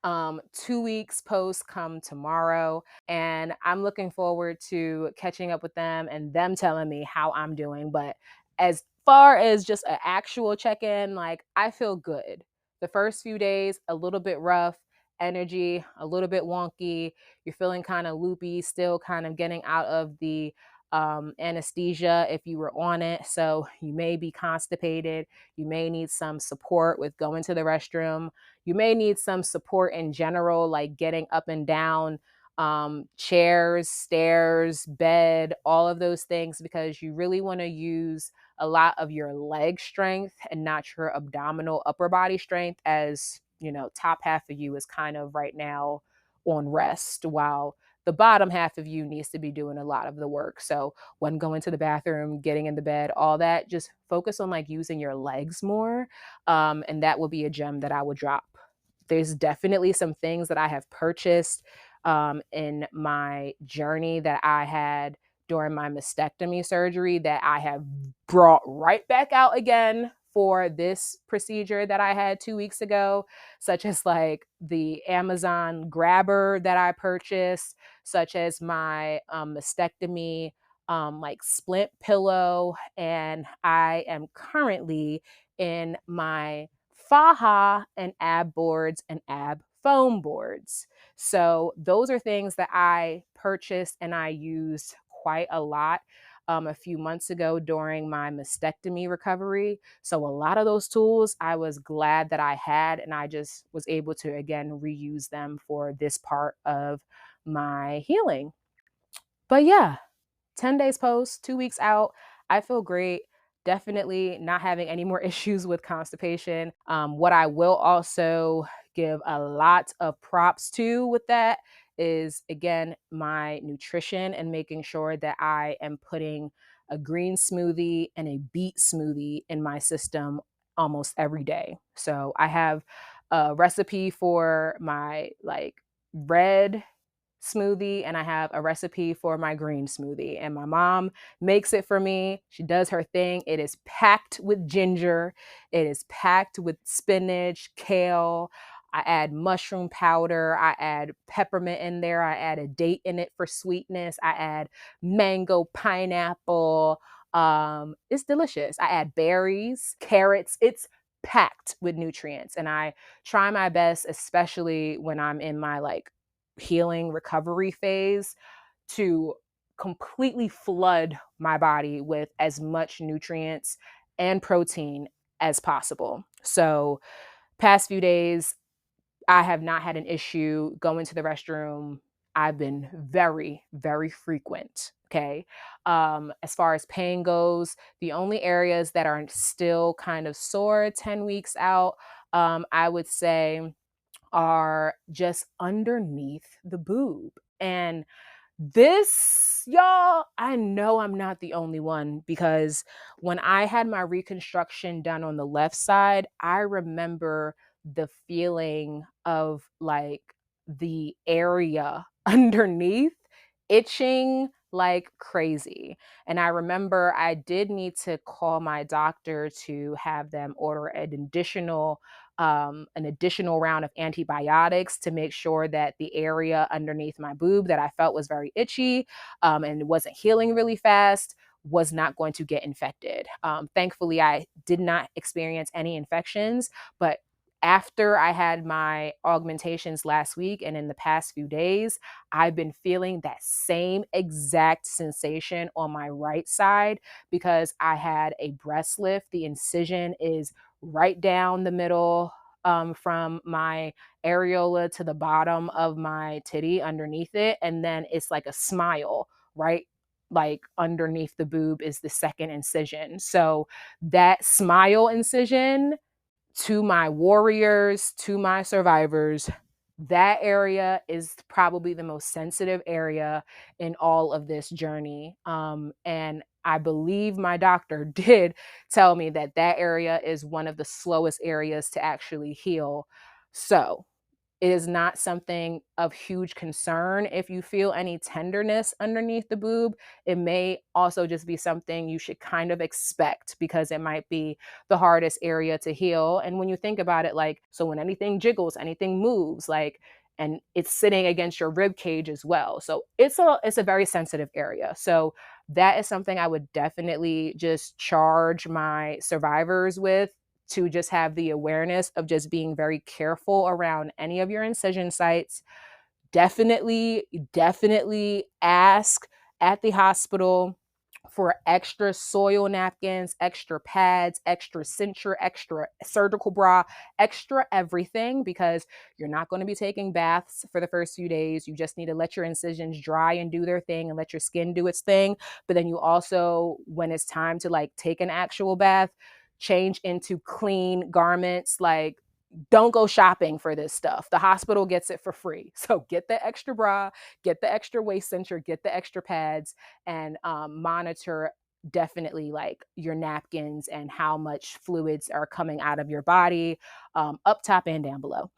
2 weeks post come tomorrow, and I'm looking forward to catching up with them and them telling me how I'm doing. But as far as just an actual check-in, like I feel good. The first few days a little bit rough, energy a little bit wonky, you're feeling kind of loopy, still kind of getting out of the anesthesia if you were on it, so you may be constipated, you may need some support with going to the restroom, you may need some support in general, like getting up and down chairs, stairs, bed, all of those things, because you really want to use a lot of your leg strength and not your abdominal upper body strength, as you know, top half of you is kind of right now on rest, while the bottom half of you needs to be doing a lot of the work. So when going to the bathroom, getting in the bed, all that, just focus on like using your legs more. And that will be a gem that I would drop. There's definitely some things that I have purchased in my journey that I had during my mastectomy surgery that I have brought right back out again for this procedure that I had 2 weeks ago, such as like the Amazon grabber that I purchased, such as my mastectomy like splint pillow. And I am currently in my faja and ab boards and ab foam boards. So those are things that I purchased and I used quite a lot a few months ago during my mastectomy recovery. So a lot of those tools I was glad that I had, and I just was able to again reuse them for this part of my healing. But yeah, 10 days post, 2 weeks out. I feel great. Definitely not having any more issues with constipation. What I will also give a lot of props to with that is, again, my nutrition and making sure that I am putting a green smoothie and a beet smoothie in my system almost every day. So I have a recipe for my like red smoothie and I have a recipe for my green smoothie. And my mom makes it for me. She does her thing. It is packed with ginger, it is packed with spinach, kale. I add mushroom powder. I add peppermint in there. I add a date in it for sweetness. I add mango, pineapple. It's delicious. I add berries, carrots. It's packed with nutrients. And I try my best, especially when I'm in my like healing recovery phase, to completely flood my body with as much nutrients and protein as possible. So, past few days, I have not had an issue going to the restroom. I've been very, very frequent. Okay. As far as pain goes, the only areas that are still kind of sore 10 weeks out, I would say are just underneath the boob. And this, y'all, I know I'm not the only one, because when I had my reconstruction done on the left side, I remember the feeling of like the area underneath itching like crazy. And I remember I did need to call my doctor to have them order an additional round of antibiotics to make sure that the area underneath my boob that I felt was very itchy and wasn't healing really fast was not going to get infected. Thankfully, I did not experience any infections, but after I had my augmentations last week and in the past few days, I've been feeling that same exact sensation on my right side because I had a breast lift. The incision is right down the middle from my areola to the bottom of my titty underneath it. And then it's like a smile, right? Like underneath the boob is the second incision. So that smile incision, to my warriors, to my survivors, that area is probably the most sensitive area in all of this journey. And I believe my doctor did tell me that that area is one of the slowest areas to actually heal. So it is not something of huge concern if you feel any tenderness underneath the boob. It may also just be something you should kind of expect because it might be the hardest area to heal. And when you think about it, like, so when anything jiggles, anything moves, like, and it's sitting against your rib cage as well. So it's a very sensitive area. So that is something I would definitely just charge my survivors with, to just have the awareness of just being very careful around any of your incision sites. Definitely ask at the hospital for extra soil napkins, extra pads, extra cincher, extra surgical bra, extra everything, because you're not going to be taking baths for the first few days. You just need to let your incisions dry and do their thing and let your skin do its thing. But then you also, when it's time to like take an actual bath, change into clean garments. Like, don't go shopping for this stuff. The hospital gets it for free. So get the extra bra, get the extra waist cincher, get the extra pads, and monitor definitely like your napkins and how much fluids are coming out of your body, up top and down below.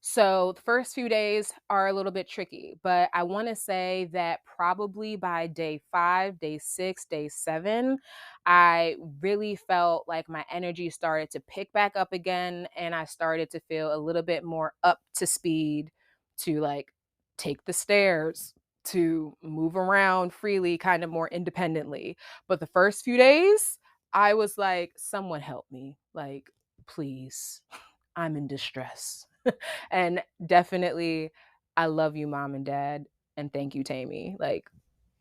So the first few days are a little bit tricky, but I want to say that probably by day 5, day 6, day 7, I really felt like my energy started to pick back up again. And I started to feel a little bit more up to speed to like take the stairs, to move around freely, kind of more independently. But the first few days, I was like, someone help me. Like, please, I'm in distress. And definitely, I love you, mom and dad. And thank you, Tammy. Like,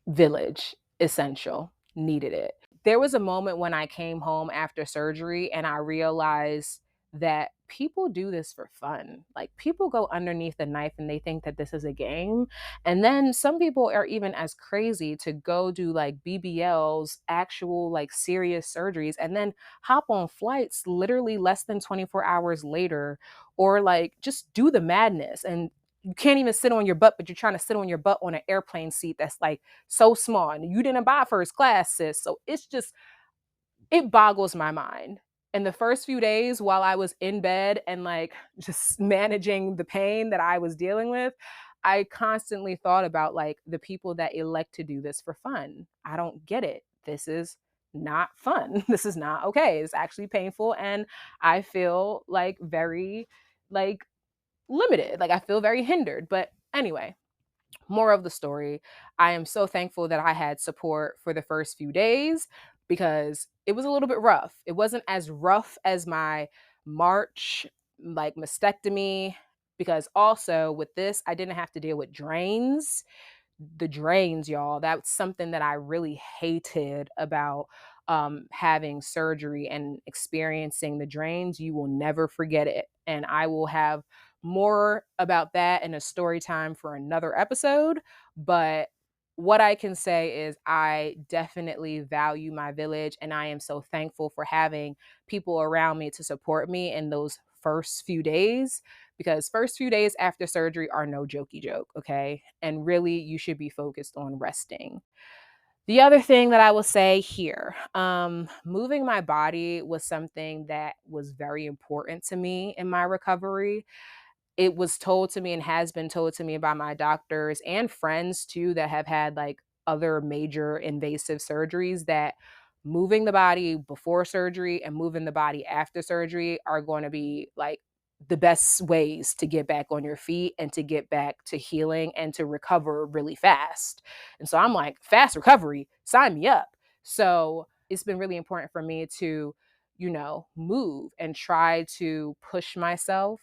village, essential, needed it. There was a moment when I came home after surgery and I realized that people do this for fun. Like, people go underneath the knife and they think that this is a game. And then some people are even as crazy to go do like BBLs, actual like serious surgeries, and then hop on flights literally less than 24 hours later, or like just do the madness. And you can't even sit on your butt, but you're trying to sit on your butt on an airplane seat that's like so small, and you didn't buy first class, sis. So it's just, it boggles my mind. In the first few days while I was in bed and like just managing the pain that I was dealing with, I constantly thought about like the people that elect to do this for fun. I don't get it. This is not fun. This is not okay. It's actually painful, and I feel like very like limited. Like, I feel very hindered. But anyway, more of the story, I am so thankful that I had support for the first few days, because it was a little bit rough. It wasn't as rough as my March, like mastectomy, because also with this, I didn't have to deal with drains. The drains, y'all, that's something that I really hated about having surgery and experiencing the drains. You will never forget it. And I will have more about that in a story time for another episode. But what I can say is I definitely value my village, and I am so thankful for having people around me to support me in those first few days, because first few days after surgery are no jokey joke, okay? And really, you should be focused on resting. The other thing that I will say here, moving my body was something that was very important to me in my recovery. It was told to me and has been told to me by my doctors and friends too that have had like other major invasive surgeries, that moving the body before surgery and moving the body after surgery are going to be like the best ways to get back on your feet and to get back to healing and to recover really fast. And so I'm like, fast recovery, sign me up. So it's been really important for me to, move and try to push myself.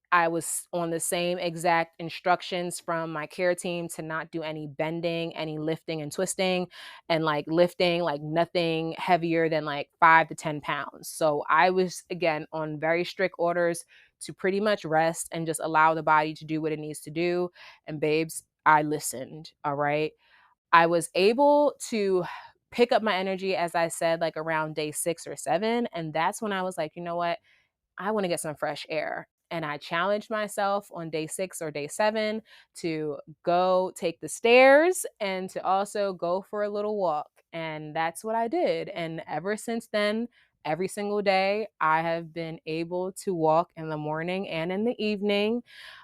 I was on the same exact instructions from my care team to not do any bending, any lifting and twisting, and like lifting, like nothing heavier than like 5 to 10 pounds. So I was, again, on very strict orders to pretty much rest and just allow the body to do what it needs to do. And babes, I listened. All right. I was able to pick up my energy, as I said, like around day 6 or 7. And that's when I was like, you know what? I want to get some fresh air. And I challenged myself on day 6 or day 7 to go take the stairs and to also go for a little walk. And that's what I did. And ever since then, every single day, I have been able to walk in the morning and in the evening.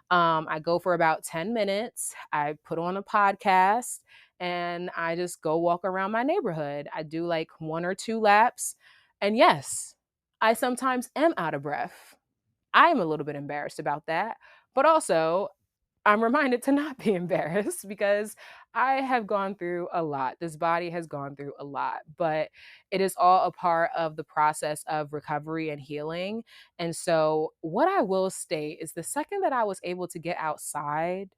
I go for about 10 minutes. I put on a podcast and I just go walk around my neighborhood. I do like 1 or 2 laps. And yes, I sometimes am out of breath. I'm a little bit embarrassed about that, but also I'm reminded to not be embarrassed, because I have gone through a lot. This body has gone through a lot, but it is all a part of the process of recovery and healing. And so, what I will state is the second that I was able to get outside,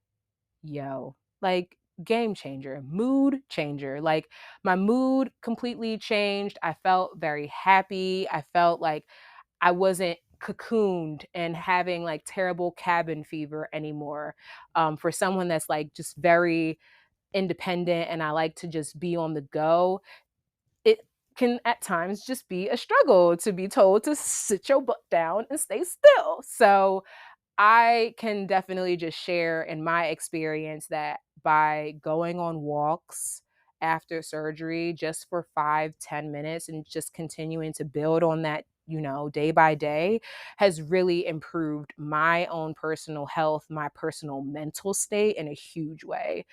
yo, like game changer, mood changer. Like my mood completely changed. I felt very happy. I felt like I wasn't cocooned and having like terrible cabin fever anymore. For someone that's like just very independent and I like to just be on the go, it can at times just be a struggle to be told to sit your butt down and stay still. So I can definitely just share in my experience that by going on walks after surgery just for 5, 10 minutes and just continuing to build on that, day by day has really improved my own personal health, my personal mental state in a huge way.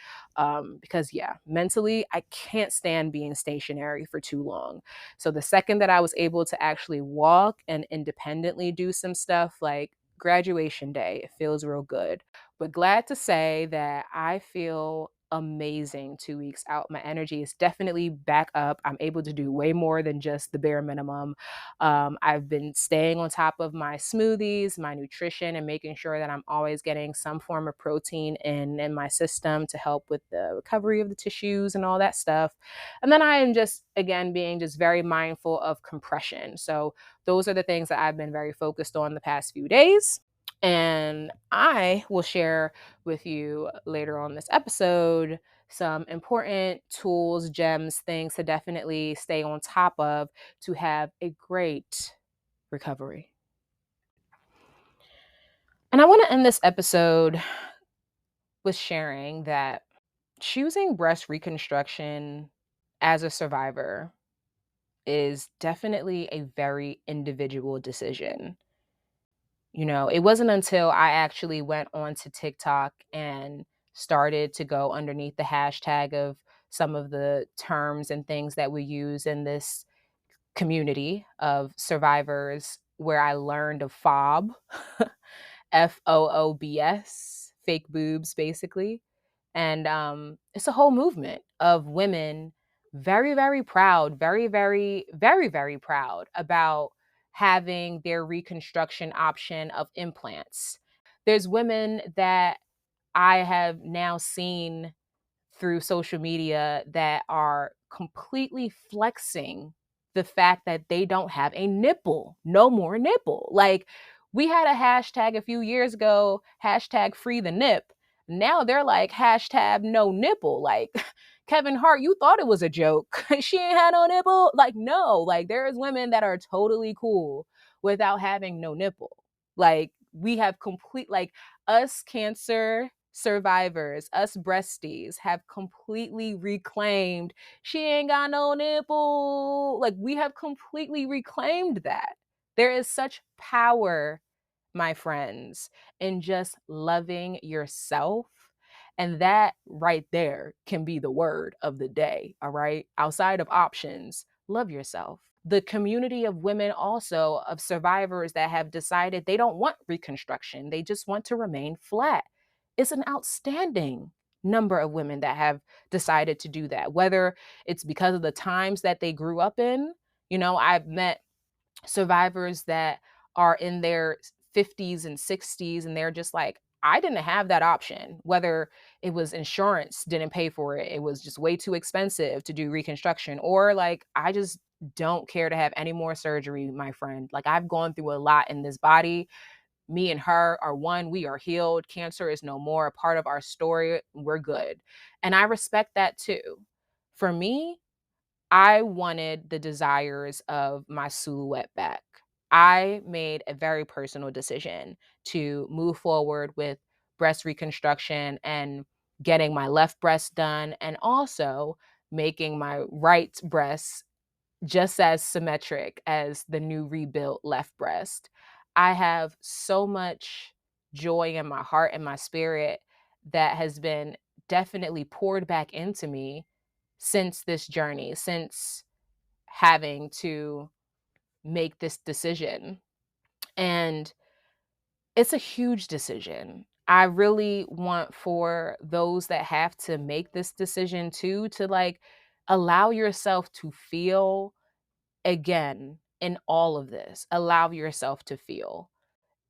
Because, yeah, mentally, I can't stand being stationary for too long. So the second that I was able to actually walk and independently do some stuff like graduation day, it feels real good. But glad to say that I feel amazing 2 weeks out. My energy is definitely back up. I'm able to do way more than just the bare minimum. I've been staying on top of my smoothies, my nutrition, and making sure that I'm always getting some form of protein in my system to help with the recovery of the tissues and all that stuff. And then I am just, again, being just very mindful of compression. So those are the things that I've been very focused on the past few days. And I will share with you later on this episode some important tools, gems, things to definitely stay on top of to have a great recovery. And I want to end this episode with sharing that choosing breast reconstruction as a survivor is definitely a very individual decision. It wasn't until I actually went onto TikTok and started to go underneath the hashtag of some of the terms and things that we use in this community of survivors where I learned of FOOBS, fake boobs, basically. And it's a whole movement of women very, very proud, very, very, very, very proud about having their reconstruction option of implants. There's women that I have now seen through social media that are completely flexing the fact that they don't have a nipple, no more nipple. Like we had a hashtag a few years ago, hashtag free the nip. Now they're like hashtag no nipple. Like Kevin Hart, you thought it was a joke. She ain't had no nipple. Like, no, like there's women that are totally cool without having no nipple. Like we have complete, like us cancer survivors, us breasties have completely reclaimed she ain't got no nipple. Like we have completely reclaimed that. There is such power, my friends, in just loving yourself. And that right there can be the word of the day. All right. Outside of options, love yourself. The community of women, also of survivors that have decided they don't want reconstruction, they just want to remain flat. It's an outstanding number of women that have decided to do that, whether it's because of the times that they grew up in. I've met survivors that are in their 50s and 60s and they're just like, I didn't have that option, whether it was insurance didn't pay for it, it was just way too expensive to do reconstruction, or like I just don't care to have any more surgery, my friend. Like I've gone through a lot in this body. Me and her are one. We are healed. Cancer is no more a part of our story. We're good. And I respect that too. For me, I wanted the desires of my silhouette back. I made a very personal decision to move forward with breast reconstruction and getting my left breast done, and also making my right breast just as symmetric as the new rebuilt left breast. I have so much joy in my heart and my spirit that has been definitely poured back into me since this journey, since having to make this decision. And it's a huge decision. I really want for those that have to make this decision too to like allow yourself to feel again in all of this. Allow yourself to feel.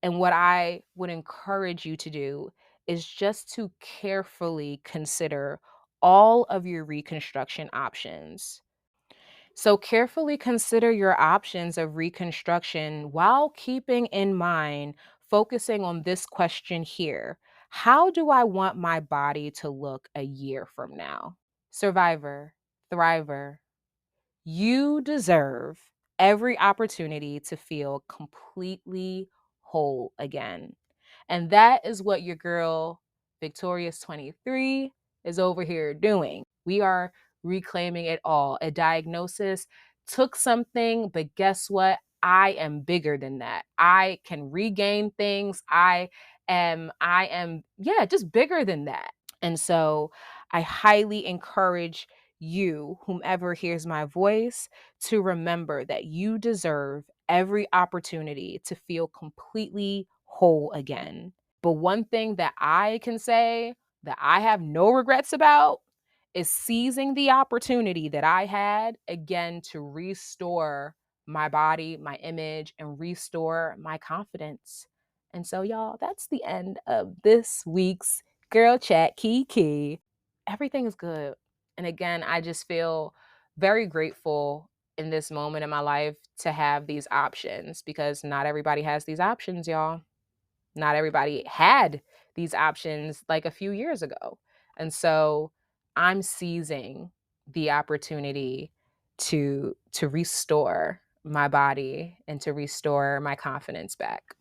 And what I would encourage you to do is just to carefully consider all of your reconstruction options. So, carefully consider your options of reconstruction while keeping in mind focusing on this question here: how do I want my body to look a year from now? Survivor, thriver, you deserve every opportunity to feel completely whole again. And that is what your girl, Victorious 23, is over here doing. We are reclaiming it all. A diagnosis took something, but guess what? I am bigger than that. I can regain things. Yeah, just bigger than that. And so I highly encourage you, whomever hears my voice, to remember that you deserve every opportunity to feel completely whole again. But one thing that I can say that I have no regrets about is seizing the opportunity that I had again to restore my body, my image, and restore my confidence. And so, y'all, that's the end of this week's Girl Chat Kiki. Everything is good. And again, I just feel very grateful in this moment in my life to have these options, because not everybody has these options, y'all. Not everybody had these options like a few years ago. And so I'm seizing the opportunity to restore my body and to restore my confidence back.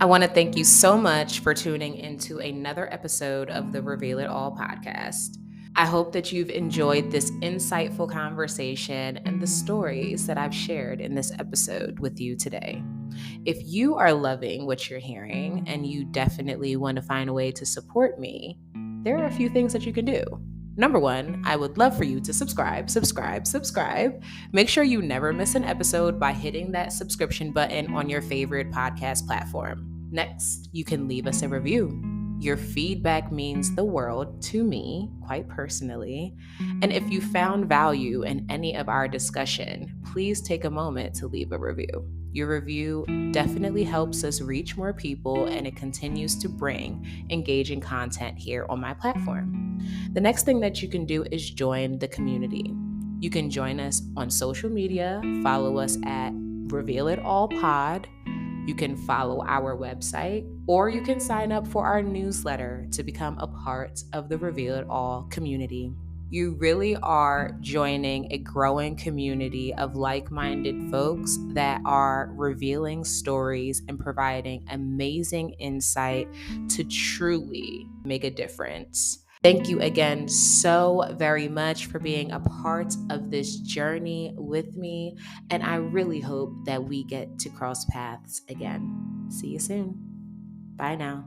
I want to thank you so much for tuning into another episode of the Reveal It All podcast. I hope that you've enjoyed this insightful conversation and the stories that I've shared in this episode with you today. If you are loving what you're hearing and you definitely want to find a way to support me, there are a few things that you can do. Number one, I would love for you to subscribe. Make sure you never miss an episode by hitting that subscription button on your favorite podcast platform. Next, you can leave us a review. Your feedback means the world to me, quite personally. And if you found value in any of our discussion, please take a moment to leave a review. Your review definitely helps us reach more people, and it continues to bring engaging content here on my platform. The next thing that you can do is join the community. You can join us on social media, follow us at Reveal It All Pod. You can follow our website, or you can sign up for our newsletter to become a part of the Reveal It All community. You really are joining a growing community of like-minded folks that are revealing stories and providing amazing insight to truly make a difference. Thank you again so very much for being a part of this journey with me, and I really hope that we get to cross paths again. See you soon. Bye now.